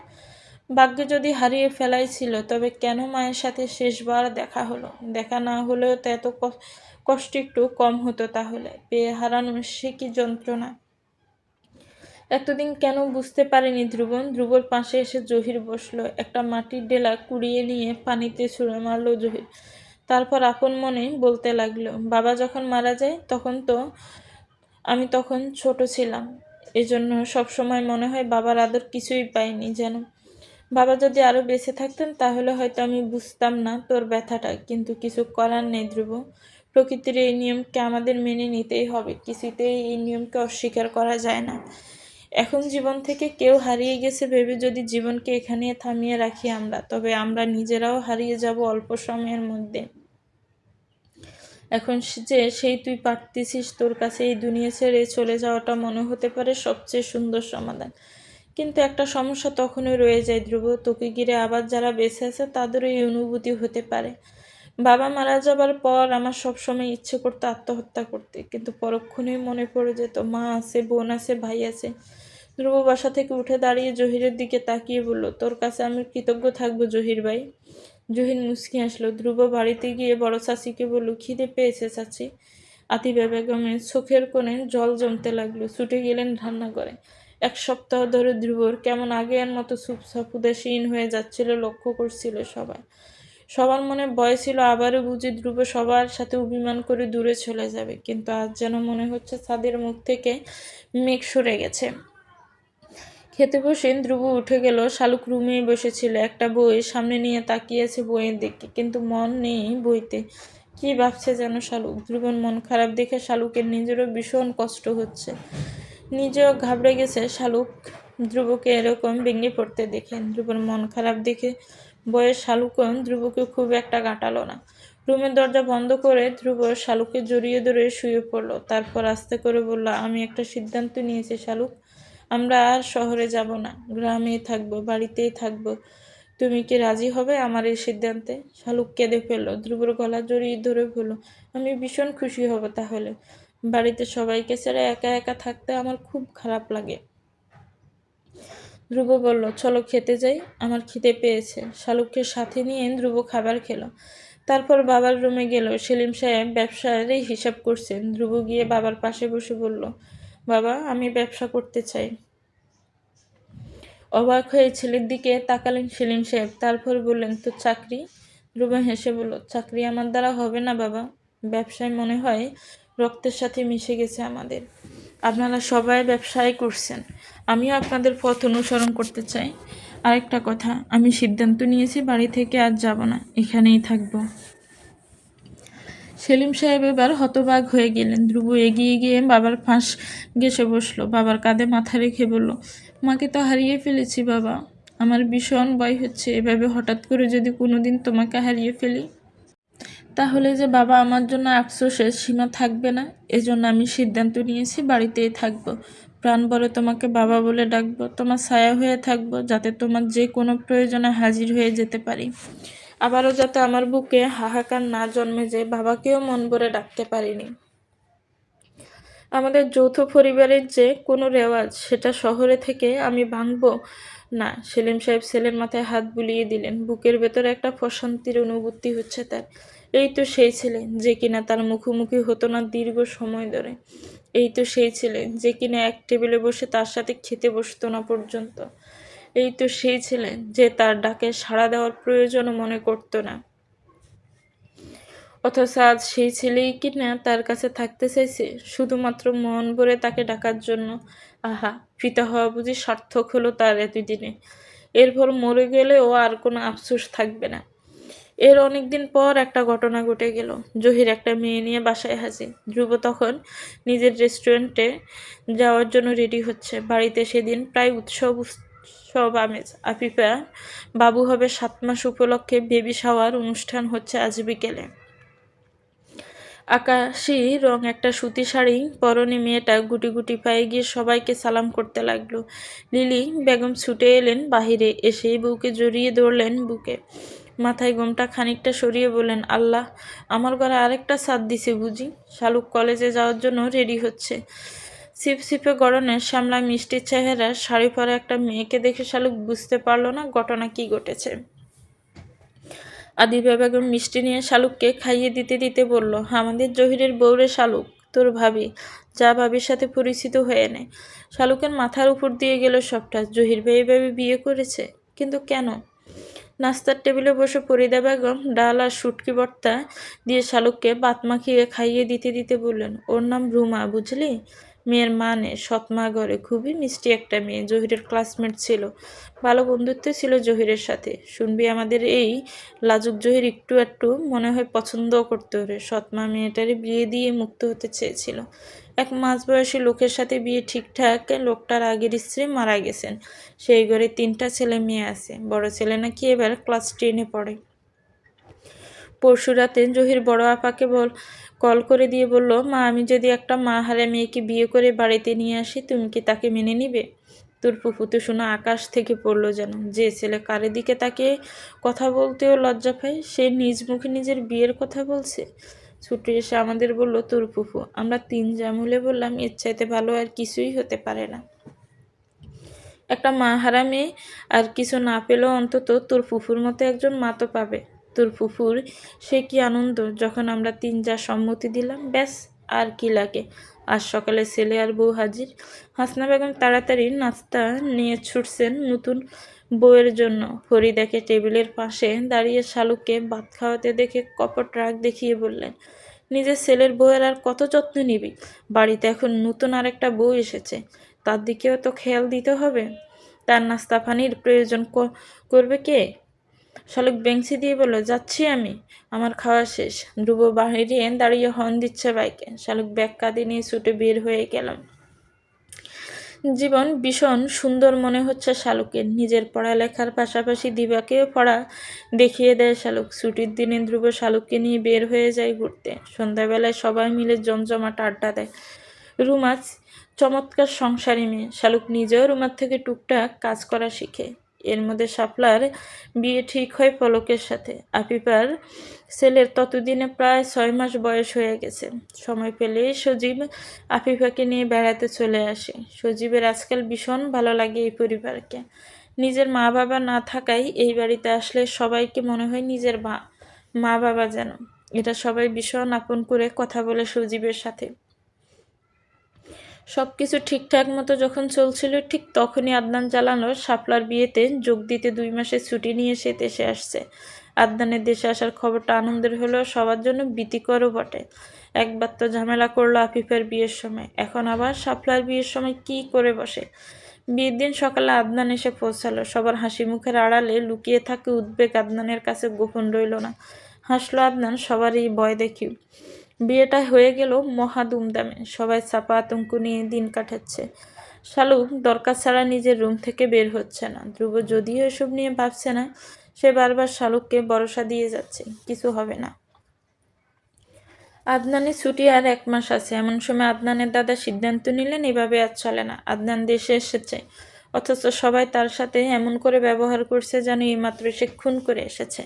ভাগ্য যদি হারিয়ে ফেলাই ছিল, তবে কেন মায়ের সাথে শেষবার দেখা হলো? দেখা না হলেও তো এত কষ্ট একটু কম হতো তাহলে। পেয়ে হারানোর সে কি যন্ত্রণা! এতদিন কেন বুঝতে পারেনি ধ্রুব? ধ্রুবর পাশে এসে জহির বসলো। একটা মাটির ডেলা কুড়িয়ে নিয়ে পানিতে ছুঁড়ে মারল জহির। তারপর আপন মনে বলতে লাগলো, বাবা যখন মারা যায় আমি তখন ছোট ছিলাম, এজন্য সবসময় মনে হয় বাবার আদর কিছুই পাইনি যেন। বাবা যদি আরও বেঁচে থাকতেন তাহলে হয়তো আমি বুঝতাম না তোর ব্যথাটা, কিন্তু কিছু করার নেই ধ্রুব। প্রকৃতির এই নিয়মকে আমাদের মেনে নিতেই হবে, কিছুতেই এই নিয়মকে অস্বীকার করা যায় না। এখন জীবন থেকে কেউ হারিয়ে গেছে ভেবে যদি জীবনকে এখানে থামিয়ে রাখি আমরা, তবে আমরা নিজেরাও হারিয়ে যাব অল্প সময়ের মধ্যে। এখন যে সেই তুই পারতেছিস, তোর কাছে এই দুনিয়া ছেড়ে চলে যাওয়াটা মনে হতে পারে সবচেয়ে সুন্দর সমাধান, কিন্তু একটা সমস্যা তখনই রয়ে যায় ধ্রুব। তোকে ঘিরে আবার যারা বেঁচে আছে তাদেরও এই অনুভূতি হতে পারে। বাবা মারা যাবার পর আমার সবসময় ইচ্ছে করতো আত্মহত্যা করতে, কিন্তু পরক্ষণেই মনে পড়ে যেত মা আছে, বোন আছে, ভাই আছে। ধ্রুব বাসা থেকে উঠে দাঁড়িয়ে জহিরের দিকে তাকিয়ে বলল, তোর কাছে আমি কৃতজ্ঞ থাকবো জহির ভাই। জহির মুচকি আসলো। ধ্রুব বাড়িতে গিয়ে বড় চাচিকে বলল, খিদে পেয়েছে চাচি। আতিফা বেগমের চোখের কোণে জল জমতে লাগলো। ছুটে গেলেন রান্নাঘরে। এক সপ্তাহ ধরে ধ্রুবর কেমন আগের মতো চুপচাপ উদাসীন হয়ে যাচ্ছিল লক্ষ্য করছিল সবাই। সবার মনে ভয় ছিল আবারও বুঝি ধ্রুব সবার সাথে অভিমান করে দূরে চলে যাবে, কিন্তু আজ যেন মনে হচ্ছে ছাদের মুখ থেকে মেঘ সরে গেছে। খেতে বসে ধ্রুব উঠে গেল। শালুক রুমেই বসেছিল, একটা বই সামনে নিয়ে তাকিয়েছে বইয়ের দিকে, কিন্তু মন নেই বইতে। কি ভাবছে যেন শালুক। ধ্রুবর মন খারাপ দেখে শালুকের নিজেরও ভীষণ কষ্ট হচ্ছে, নিজেও ঘাবড়ে গেছে শালুক ধ্রুবকে এরকম ভেঙে পড়তে দেখে। ধ্রুবর মন খারাপ দেখে বয়ের শালুকও ধ্রুবকে খুব একটা কাটালো না। রুমের দরজা বন্ধ করে ধ্রুব শালুককে জড়িয়ে ধরে শুয়ে পড়ল। তারপর আস্তে করে বলল, আমি একটা সিদ্ধান্ত নিয়েছি শালুক, আমরা আর শহরে যাব না, গ্রামেই থাকবো, বাড়িতেই থাকবো। তুমি কি রাজি হবে আমার এই সিদ্ধান্তে? শালুক কেঁদে ফেললো। ধ্রুবর গলা জড়িয়ে ধরে বলল, আমি ভীষণ খুশি হব তাহলে। বাড়িতে সবাইকে ছেড়ে একা একা থাকতে আমার খুব খারাপ লাগে। ধ্রুব বলল, চলো খেতে যাই, আমার খিদে পেয়েছে। শালুককে সাথে নিয়ে ধ্রুব খাবার খেলো। তারপর বাবার রুমে গেল। সেলিম সাহেব ব্যবসারই হিসাব করছেন। ধ্রুব গিয়ে বাবার পাশে বসে বলল, বাবা আমি ব্যবসা করতে চাই। অবাক হয়ে ছেলের দিকে তাকালেন সেলিম সাহেব, তারপর বললেন, তো চাকরি? ধ্রুব হেসে বলল, চাকরি আমার দ্বারা হবে না বাবা, ব্যবসায় মনে হয় রক্তের সাথে মিশে গেছে আমাদের। আপনারা সবাই ব্যবসায় করছেন, আমিও আপনাদের পথ অনুসরণ করতে চাই। আরেকটা কথা, আমি সিদ্ধান্ত নিয়েছি বাড়ি থেকে আর যাব না, এখানেই থাকবো। সেলিম সাহেব এবার হতবাক হয়ে গেলেন। ধ্রুব এগিয়ে গিয়ে বাবার ফাঁস ঘেঁষে বসলো। বাবার কাঁধে মাথা রেখে বলল, মাকে তো হারিয়ে ফেলেছি বাবা, আমার ভীষণ ভয় হচ্ছে, এভাবে হঠাৎ করে যদি কোনোদিন তোমাকে হারিয়ে ফেলি, তাহলে যে বাবা আমার জন্য আফসোসের সীমা থাকবে না। এজন্য আমি সিদ্ধান্ত নিয়েছি বাড়িতেই থাকবো, প্রাণ ভরে তোমাকে বাবা বলে ডাকবো, তোমার ছায়া হয়ে থাকবো, যাতে তোমার যে কোনো প্রয়োজনে হাজির হয়ে যেতে পারি। আবারও যাতে আমার বুকে হাহাকার না জন্মে যে বাবাকেও মন ভরে ডাকতে পারিনি। আমাদের যৌথ পরিবারের যে কোনো রেওয়াজ, সেটা শহরে থেকে আমি ভাঙবো না। সেলিম সাহেব ছেলের মাথায় হাত বুলিয়ে দিলেন। বুকের ভেতরে একটা প্রশান্তির অনুভূতি হচ্ছে তার। এই তো সেই ছেলে যে কিনা তার মুখোমুখি হতো না দীর্ঘ সময় ধরে। এই তো সেই ছেলে যে কিনা এক টেবিলে বসে তার সাথে খেতে বসতো না পর্যন্ত। এই তো সেই ছেলে যে তার ডাকে সাড়া দেওয়ার প্রয়োজনও মনে করতো না, অথচ আজ সেই ছেলেই কিনা তার কাছে থাকতে চাইছে শুধুমাত্র মন ভরে তাকে ডাকার জন্য। আহা, পিতা হওয়া বুঝি সার্থক হলো তার এতদিনে। এরপর মরে গেলেও আর কোনো আফসোস থাকবে না। এর অনেকদিন পর একটা ঘটনা ঘটে গেল। জহির একটা মেয়ে নিয়ে বাসায় হাজির। ধ্রুব তখন নিজের রেস্টুরেন্টে যাওয়ার জন্য রেডি হচ্ছে। বাড়িতে সেদিন প্রায় উৎসব আমেজ। আফিফা বাবু হবে 7 মাস উপলক্ষে বেবি শাওয়ার অনুষ্ঠান হচ্ছে আজ বিকেলে। আকাশি রং একটা সুতি শাড়ি পরনে মেয়েটা গুটি গুটি পায়ে গিয়ে সবাইকে সালাম করতে লাগলো। লিলি বেগম ছুটে এলেন বাহিরে, এসেই বউকে জড়িয়ে ধরলেন বুকে। মাথায় ঘোমটা খানিকটা সরিয়ে বললেন, আল্লাহ, আমার ঘরে আরেকটা ছাদ দিছে বুঝি। শালুক কলেজে যাওয়ার জন্য রেডি হচ্ছে। ছিপছিপে গড়নের শ্যামলা মিষ্টির চেহারা শাড়ি পরা একটা মেয়েকে দেখে শালুক বুঝতে পারল না ঘটনা কি ঘটেছে। আদিবা বেগম মিষ্টি নিয়ে শালুককে খাইয়ে দিতে দিতে বলল, আমাদের জহিরের বউরে শালুক, তোর ভাবি, যা ভাবির সাথে পরিচিত হয়ে নে। শালুকের মাথার উপর দিয়ে গেল সবটা। জহির ভাই এভাবে বিয়ে করেছে, কিন্তু কেন? নাস্তার টেবিলে বসে ফরিদা বেগম ডাল আর শুটকি ভর্তা দিয়ে শালুককে ভাত মাখিয়ে খাইয়ে দিতে দিতে বললেন, ওর নাম রুমা বুঝলি, মেয়ের মা নেই, সৎ মা ঘরে, খুবই মিষ্টি একটা মেয়ে, জহিরের ক্লাসমেট ছিল, ভালো বন্ধুত্ব ছিল জহিরের সাথে। শুনবি, আমাদের এই লাজুক জহির একটু একটু মনে হয় পছন্দও করতে হবে। সৎ মা মেয়েটারে বিয়ে দিয়ে মুক্ত হতে চেয়েছিল। এক মাঝবয়সী লোকের সাথে বিয়ে ঠিকঠাক, লোকটার আগের স্ত্রী মারা গেছেন। সেই ঘরে 3টা ছেলে মেয়ে আছে, বড় ছেলে নাকি এবার ক্লাস 10-এ পড়ে। পরশু রাতে জহির বড় আপাকে কল করে দিয়ে বলল, মা, আমি যদি একটা মা হারা মেয়েকে বিয়ে করে বাড়িতে নিয়ে আসি, তুমি কি তাকে মেনে নিবে? তোর ফুফুতে শোনা আকাশ থেকে পড়লো যেন। যে ছেলে কারে দিকে তাকে কথা বলতেও লজ্জা পায়, সে নিজ মুখে নিজের বিয়ের কথা বলছে। ছুটে এসে আমাদের বলল, তোর ফুফু। আমরা 3 জামুলে বললাম, এর চাইতে ভালো আর কিছুই হতে পারে না। একটা মা হারা মেয়ে আর কিছু না পেলেও অন্তত তোর ফুফুর মতো একজন মা তো পাবে। তোর ফুফুর সে কি আনন্দ যখন আমরা 3 যা সম্মতি দিলাম। ব্যাস, আর কি লাগে। আজ সকালে ছেলে আর বউ হাজির। হাসনা বেগম তাড়াতাড়ি নাস্তা নিয়ে ছুটছেন নতুন বউয়ের জন্য। ফরিদাকে টেবিলের পাশে দাঁড়িয়ে শালুককে ভাত খাওয়াতে দেখে কপট রাগ দেখিয়ে বললেন, নিজের ছেলের বউয়ের আর কত যত্ন নিবি? বাড়িতে এখন নতুন আরেকটা বউ এসেছে, তার দিকেও তো খেয়াল দিতে হবে। তার নাস্তা পানির প্রয়োজন করবে কে? শালুক বেঞ্চি দিয়ে বলল, যাচ্ছি আমি, আমার খাওয়া শেষ। ধ্রুব বাইরে দাঁড়িয়ে হর্ন দিচ্ছে বাইকে। শালুক ব্যাগ কাঁধে নিয়ে ছুটে বের হয়ে গেলাম। জীবন ভীষণ সুন্দর মনে হচ্ছে শালুকের। নিজের পড়ালেখার পাশাপাশি দিবাকেও পড়া দেখিয়ে দেয় শালুক। ছুটির দিনে ধ্রুব শালুককে নিয়ে বের হয়ে যায় ঘুরতে। সন্ধ্যাবেলায় সবাই মিলে জমজমাট আড্ডা দেয়। রুমা চমৎকার সংসারী মেয়ে। শালুক নিজেও রুমার থেকে টুকটাক কাজ করা শিখে। এর মধ্যে শাপলার বিয়ে ঠিক হয় পলকের সাথে। আফিফার ছেলের ততদিনে প্রায় 6 মাস বয়স হয়ে গেছে। সময় পেলেই সজীব আফিফাকে নিয়ে বেড়াতে চলে আসে। সজীবের আজকাল ভীষণ ভালো লাগে এই পরিবারকে। নিজের মা বাবা না থাকায় এই বাড়িতে আসলে সবাইকে মনে হয় নিজের মা বাবা যেন। এটা সবাই ভীষণ আপন করে কথা বলে সজীবের সাথে। সব কিছু ঠিকঠাক মতো যখন চলছিল, ঠিক তখনই আদনান জানালো শাপলার বিয়েতে যোগ দিতে 2 মাসের ছুটি নিয়ে সে দেশে আসছে। আদনানের দেশে আসার খবরটা আনন্দের হলেও সবার জন্য ভীতিকরও বটে। একবার তো ঝামেলা করলো আফিফের বিয়ের সময়, এখন আবার শাপলার বিয়ের সময় কি করে বসে। বিয়ের দিন সকালে আদনান এসে পৌঁছালো। সবার হাসি মুখের আড়ালে লুকিয়ে থাকে উদ্বেগ আদনানের কাছে গোপন রইল না। হাসলো আদনান সবারই ভয় দেখি। বিয়েটা হয়ে গেল মহা দুমদামে। সবাই চাপা আতঙ্ক নিয়ে দিন কাটাচ্ছে। শালুক দরকার ছাড়া নিজের রুম থেকে বের হচ্ছে না। ধ্রুব যদিও এসব নিয়ে ভাবছে না, সে বারবার শালুককে ভরসা দিয়ে যাচ্ছে, কিছু হবে না। আদনানের ছুটি আর 1 মাস আছে। এমন সময় আদনানের দাদা সিদ্ধান্ত নিলেন, এভাবে আর চলে না। আদনান দেশে এসেছে, অথচ সবাই তার সাথে এমন করে ব্যবহার করছে যেন এইমাত্র সে খুন করে এসেছে।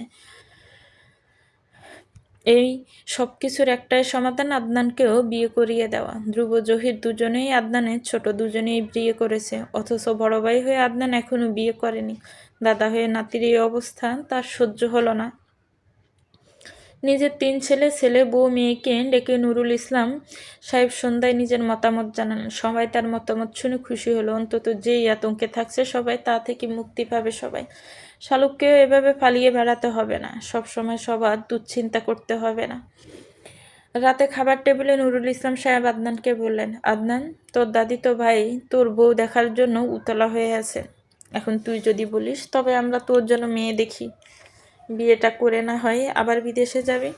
এই সব কিছুর একটাই সমাধান, আদনানকেও বিয়ে করিয়ে দেওয়া। ধ্রুব জহির দুজনেই আদনানের ছোট, দুজনেই বিয়ে করেছে, অথচ বড় ভাই হয়ে আদনান এখনো বিয়ে করেনি। দাদা হয়ে নাতির এই অবস্থা তার সহ্য হলো না। নিজের 3 ছেলে বউ মেয়েকে ডেকে নুরুল ইসলাম সাহেব সন্ধ্যায় নিজের মতামত জানান। সবাই তার মতামত শুনে খুশি হলো। অন্তত যেই আতঙ্কে থাকছে সবাই, তা থেকে মুক্তি পাবে সবাই। শালুককেও এভাবে পালিয়ে বেড়াতে হবে না, সবসময় সবার দুশ্চিন্তা করতে হবে না। রাতে খাবার টেবিলে নুরুল ইসলাম সাহেব আদনানকে বললেন, আদনান, তোর দাদি তো ভাই তোর বউ দেখার জন্য উতলা হয়ে আছে। এখন তুই যদি বলিস তবে আমরা তোর জন্য মেয়ে দেখি। বিয়েটা করে না হয় আবার বিদেশে যাবে।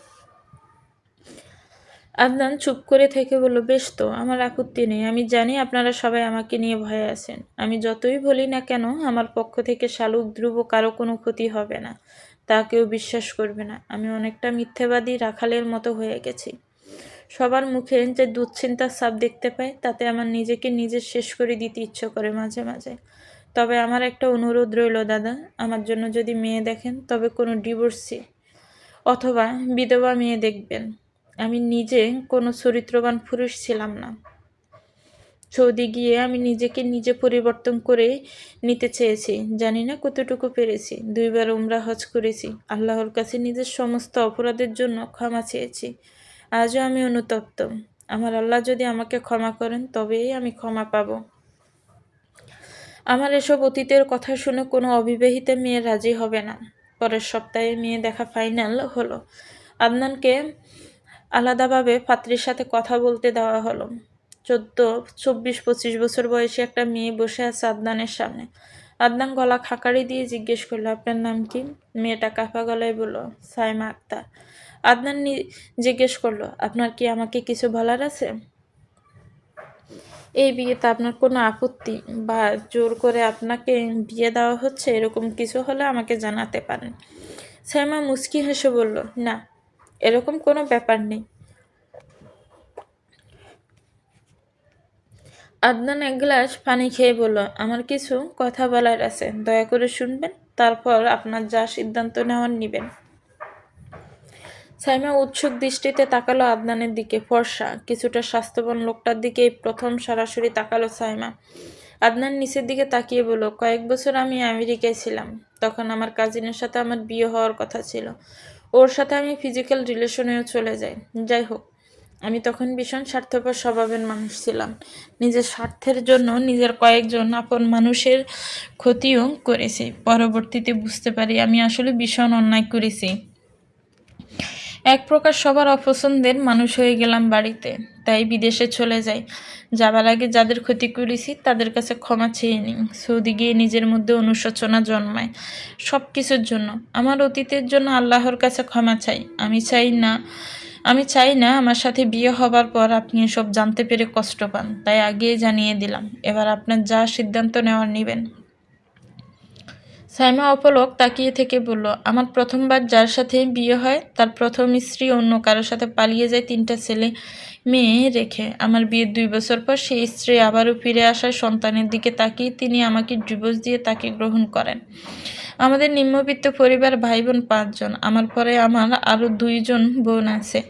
আদনান চুপ করে থেকে বলল, বেশ তো, আমার আপত্তি নেই। আমি জানি আপনারা সবাই আমাকে নিয়ে ভয়ে আছেন। আমি যতই বলি না কেন, আমার পক্ষ থেকে শালুক, ধ্রুব কারো কোনো ক্ষতি হবে না, তা কেউ বিশ্বাস করবে না। আমি অনেকটা মিথ্যেবাদী রাখালের মতো হয়ে গেছি। সবার মুখে যে দুশ্চিন্তার ছাপ দেখতে পাই, তাতে আমার নিজেকে নিজে শেষ করে দিতে ইচ্ছে করে মাঝে মাঝে। তবে আমার একটা অনুরোধ রইল দাদা, আমার জন্য যদি মেয়ে দেখেন তবে কোনো ডিভোর্সি অথবা বিধবা মেয়ে দেখবেন। আমি নিজে কোনো চরিত্রবান পুরুষ ছিলাম না। সৌদি গিয়ে আমি নিজেকে নিজে পরিবর্তন করে নিতে চেয়েছি, জানি না কতটুকু পেরেছি। 2 বার উমরা হজ করেছি, আল্লাহর কাছে নিজের সমস্ত অপরাধের জন্য ক্ষমা চেয়েছি। আজও আমি অনুতপ্ত। আমার আল্লাহ যদি আমাকে ক্ষমা করেন তবেই আমি ক্ষমা পাব। আমার এসব অতীতের কথা শুনে কোনো অবিবাহিতা মেয়ে রাজি হবে না। পরের সপ্তাহে মেয়ে দেখা ফাইনাল হলো। আদনানকে আলাদাভাবে পাত্রীর সাথে কথা বলতে দেওয়া হলো। 24-25 বয়সী একটা মেয়ে বসে আছে আদনানের সামনে। আদনান গলা খাকারি দিয়ে জিজ্ঞেস করলো, আপনার নাম কি? মেয়েটা কাঁপা গলায় বলল, সাইমা আক্তার। আদনান জিজ্ঞেস করলো, আপনার কি আমাকে কিছু বলার আছে? এই বিয়েতে আপনার কোনো আপত্তি বা জোর করে আপনাকে বিয়ে দেওয়া হচ্ছে এরকম কিছু হলে আমাকে জানাতে পারেন। সাইমা মুচকি হেসে বলল, না, এরকম কোনো ব্যাপার নেই। আদনান এক গ্লাস পানি খেয়ে বলল, আমার কিছু কথা বলার আছে, দয়া করে শুনবেন, তারপর আপনার যা সিদ্ধান্ত নেওয়ার নেবেন। সাইমা উৎসুক দৃষ্টিতে তাকালো আদনানের দিকে। ফর্সা, কিছুটা স্বাস্থ্যবান লোকটার দিকে প্রথম সরাসরি তাকালো সাইমা। আদনান নিচের দিকে তাকিয়ে বলল, কয়েক বছর আমি আমেরিকায় ছিলাম। তখন আমার কাজিনের সাথে আমার বিয়ে হওয়ার কথা ছিল। ওর সাথে আমি ফিজিক্যাল রিলেশনেও চলে যাই। যাই হোক, আমি তখন ভীষণ স্বার্থপর স্বভাবের মানুষ ছিলাম। নিজের স্বার্থের জন্য নিজের কয়েকজন আপন মানুষের ক্ষতিও করেছি। পরবর্তীতে বুঝতে পারি আমি আসলে ভীষণ অন্যায় করেছি। এক প্রকার সবার অপছন্দের মানুষ হয়ে গেলাম বাড়িতে, তাই বিদেশে চলে যাই। যাবার আগে যাদের ক্ষতি করেছি তাদের কাছে ক্ষমা চেয়ে নিই। সৌদি গিয়ে নিজের মধ্যে অনুশোচনা জন্মায় সব কিছুর জন্য। আমার অতীতের জন্য আল্লাহর কাছে ক্ষমা চাই। আমি চাই না আমার সাথে বিয়ে হবার পর আপনি এসব জানতে পেরে কষ্ট পান, তাই আগেই জানিয়ে দিলাম। এবার আপনার যা সিদ্ধান্ত নেওয়ার নেবেন। সাইমা অপলক তাকিয়ে থেকে বলল, আমার প্রথমবার যার সাথে বিয়ে হয় তার প্রথম স্ত্রী অন্য কারোর সাথে পালিয়ে যায় 3টা ছেলে মেয়ে রেখে। আমার বিয়ের 2 বছর পর সেই স্ত্রী আবারও ফিরে আসায় সন্তানের দিকে তাকিয়ে তিনি আমাকে ডিভোর্স দিয়ে তাকে গ্রহণ করেন। আমাদের নিম্নবিত্ত পরিবার, ভাই বোন 5 জন। আমার পরে আমার আরও 2 জন বোন আছে।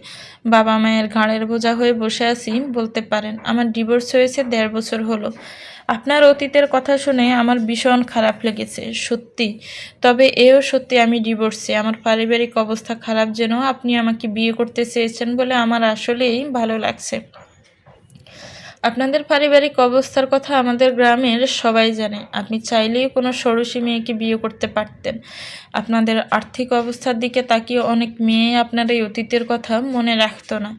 বাবা মায়ের ঘাড়ের বোঝা হয়ে বসে আছি বলতে পারেন। আমার ডিভোর্স হয়েছে 1.5 বছর হলো। আপনার অতীতের কথা শুনে আমার ভীষণ খারাপ লেগেছে, সত্যি। তবে এও সত্যি আমি ডিভোর্সে। আমার পারিবারিক অবস্থা খারাপ যেন আপনি আমাকে বিয়ে করতে চেয়েছেন বলে আমার আসলেই ভালো লাগছে। আপনাদের পারিবারিক অবস্থার কথা আমাদের গ্রামের সবাই জানে। আপনি চাইলেই কোনো ষোড়শী মেয়েকে বিয়ে করতে পারতেন। আপনাদের আর্থিক অবস্থার দিকে তাকিয়ে অনেক মেয়ে আপনার এই অতীতের কথা মনে রাখত না।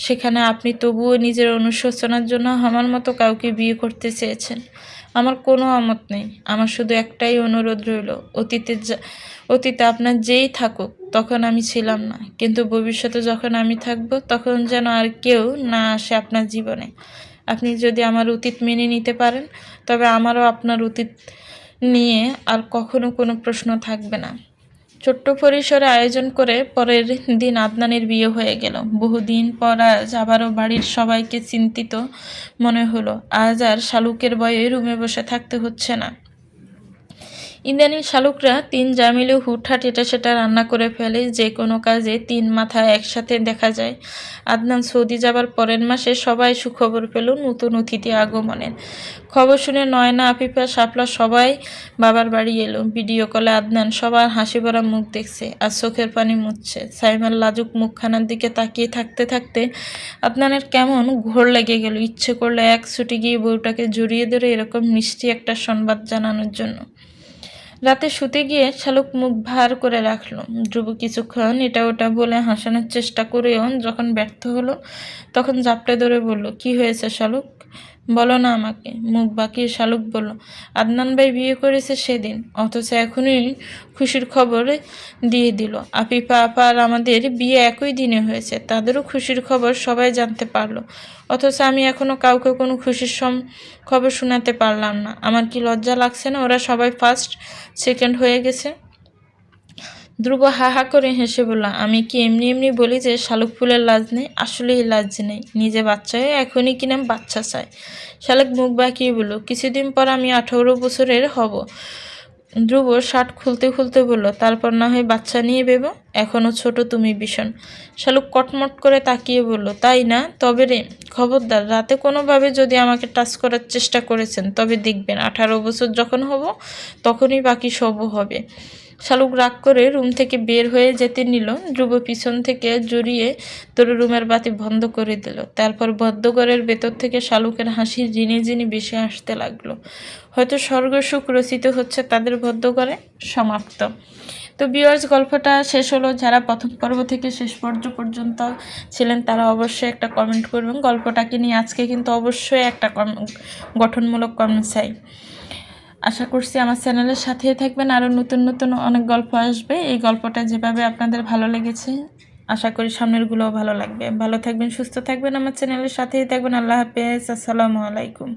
সেখানে আপনি তবুও নিজের অনুশোচনার জন্য আমার মতো কাউকে বিয়ে করতে চেয়েছেন। আমার কোনো আমত নেই। আমার শুধু একটাই অনুরোধ রইল, অতীতে আপনার যেই থাকুক, তখন আমি ছিলাম না, কিন্তু ভবিষ্যতে যখন আমি থাকব তখন যেন আর কেউ না আসে আপনার জীবনে। আপনি যদি আমার অতীত মেনে নিতে পারেন, তবে আমারও আপনার অতীত নিয়ে আর কখনো কোনো প্রশ্ন থাকবে না। ছোট্ট পরিসরে আয়োজন করে পরের দিন আদনানের বিয়ে হয়ে গেল। বহুদিন পর আজ আবারও বাড়ির সবাইকে চিন্তিত মনে হলো। আজ আর শালুকের ভয়ে রুমে বসে থাকতে হচ্ছে না। ইদানিং শালুকরা 3 যা মিলে হুটহাট এটা সেটা রান্না করে ফেলে। যে কোনো কাজে 3 মাথা একসাথে দেখা যায়। আদনান সৌদি যাবার পরের মাসে সবাই সুখবর পেল নতুন অতিথি আগমনের। খবর শুনে নয়না, আফিফা, শাপলা সবাই বাবার বাড়ি এলো। ভিডিও কলে আদনান সবার হাসি ভরা মুখ দেখছে আর চোখের পানি মুছছে। সাইমার লাজুক মুখখানার দিকে তাকিয়ে থাকতে থাকতে আদনানের কেমন ঘোর লেগে গেল। ইচ্ছে করলো এক ছুটে গিয়ে বউটাকে জড়িয়ে ধরে এরকম মিষ্টি একটা সংবাদ জানানোর জন্য। রাতে শুতে গিয়ে শালুক মুখ ভার করে রাখলো। ধ্রুব কিছুক্ষণ এটা ওটা বলে হাসানোর চেষ্টা করেও যখন ব্যর্থ হলো, তখন জাপটে ধরে বলল, কি হয়েছে শালুক, বলো না আমাকে। মুখ বাঁকিয়ে শালুক বলল, আদনান ভাই বিয়ে করেছে সেদিন, অথচ এখনই খুশির খবর দিয়ে দিল। আফিফা আপা আর আমাদের বিয়ে একই দিনে হয়েছে, তাদেরও খুশির খবর সবাই জানতে পারলো, অথচ আমি এখনো কাউকে কোনো খুশির খবর শোনাতে পারলাম না। আমার কি লজ্জা লাগছে না? ওরা সবাই ফার্স্ট সেকেন্ড হয়ে গেছে। ধ্রুব হা হা করে হেসে বলল, আমি কি এমনি এমনি বলি যে শালুক ফুলের লাজ নেই? আসলেই লাজ নেই। নিজে বাচ্চা হয়ে এখনই কিনা বাচ্চা চায়। শালুক মুখ বাঁকিয়ে বলল, কিছুদিন পর আমি 18 বছরের হব। ধ্রুব শার্ট খুলতে খুলতে বলল, তারপর না হয় বাচ্চা নিয়ে ভেবো, এখনও ছোট তুমি ভীষণ। শালুক কটমট করে তাকিয়ে বলল, তাই না? তবে রে, খবরদার রাতে কোনোভাবে যদি আমাকে টাচ করার চেষ্টা করেছেন, তবে দেখবেন 18 বছর যখন হব তখনই বাকি সবও হবে। শালুক রাগ করে রুম থেকে বের হয়ে যেতে নিল। ধ্রুব পিছন থেকে জড়িয়ে তোর রুমের বাতি বন্ধ করে দিল। তারপর বদ্ধঘরের ভেতর থেকে শালুকের হাসি ঝিনি ঝিনি ভেসে আসতে লাগলো। হয়তো স্বর্গসুখ রচিত হচ্ছে তাদের বদ্ধঘরে। সমাপ্ত। তো ভিউয়ার্স, গল্পটা শেষ হলো। যারা প্রথম পর্ব থেকে শেষ পর্যন্ত ছিলেন তারা অবশ্যই একটা কমেন্ট করবেন গল্পটাকে নিয়ে। আজকে কিন্তু অবশ্যই একটা গঠনমূলক কমেন্ট চাই। আশা করছি আমার চ্যানেলের সাথেই থাকবেন, আরও নতুন নতুন অনেক গল্প আসবে। এই গল্পটা যেভাবে আপনাদের ভালো লেগেছে আশা করি সামনেরগুলোও ভালো লাগবে। ভালো থাকবেন, সুস্থ থাকবেন, আমার চ্যানেলের সাথেই থাকবেন। আল্লাহ হাফেজ, আসসালামু আলাইকুম।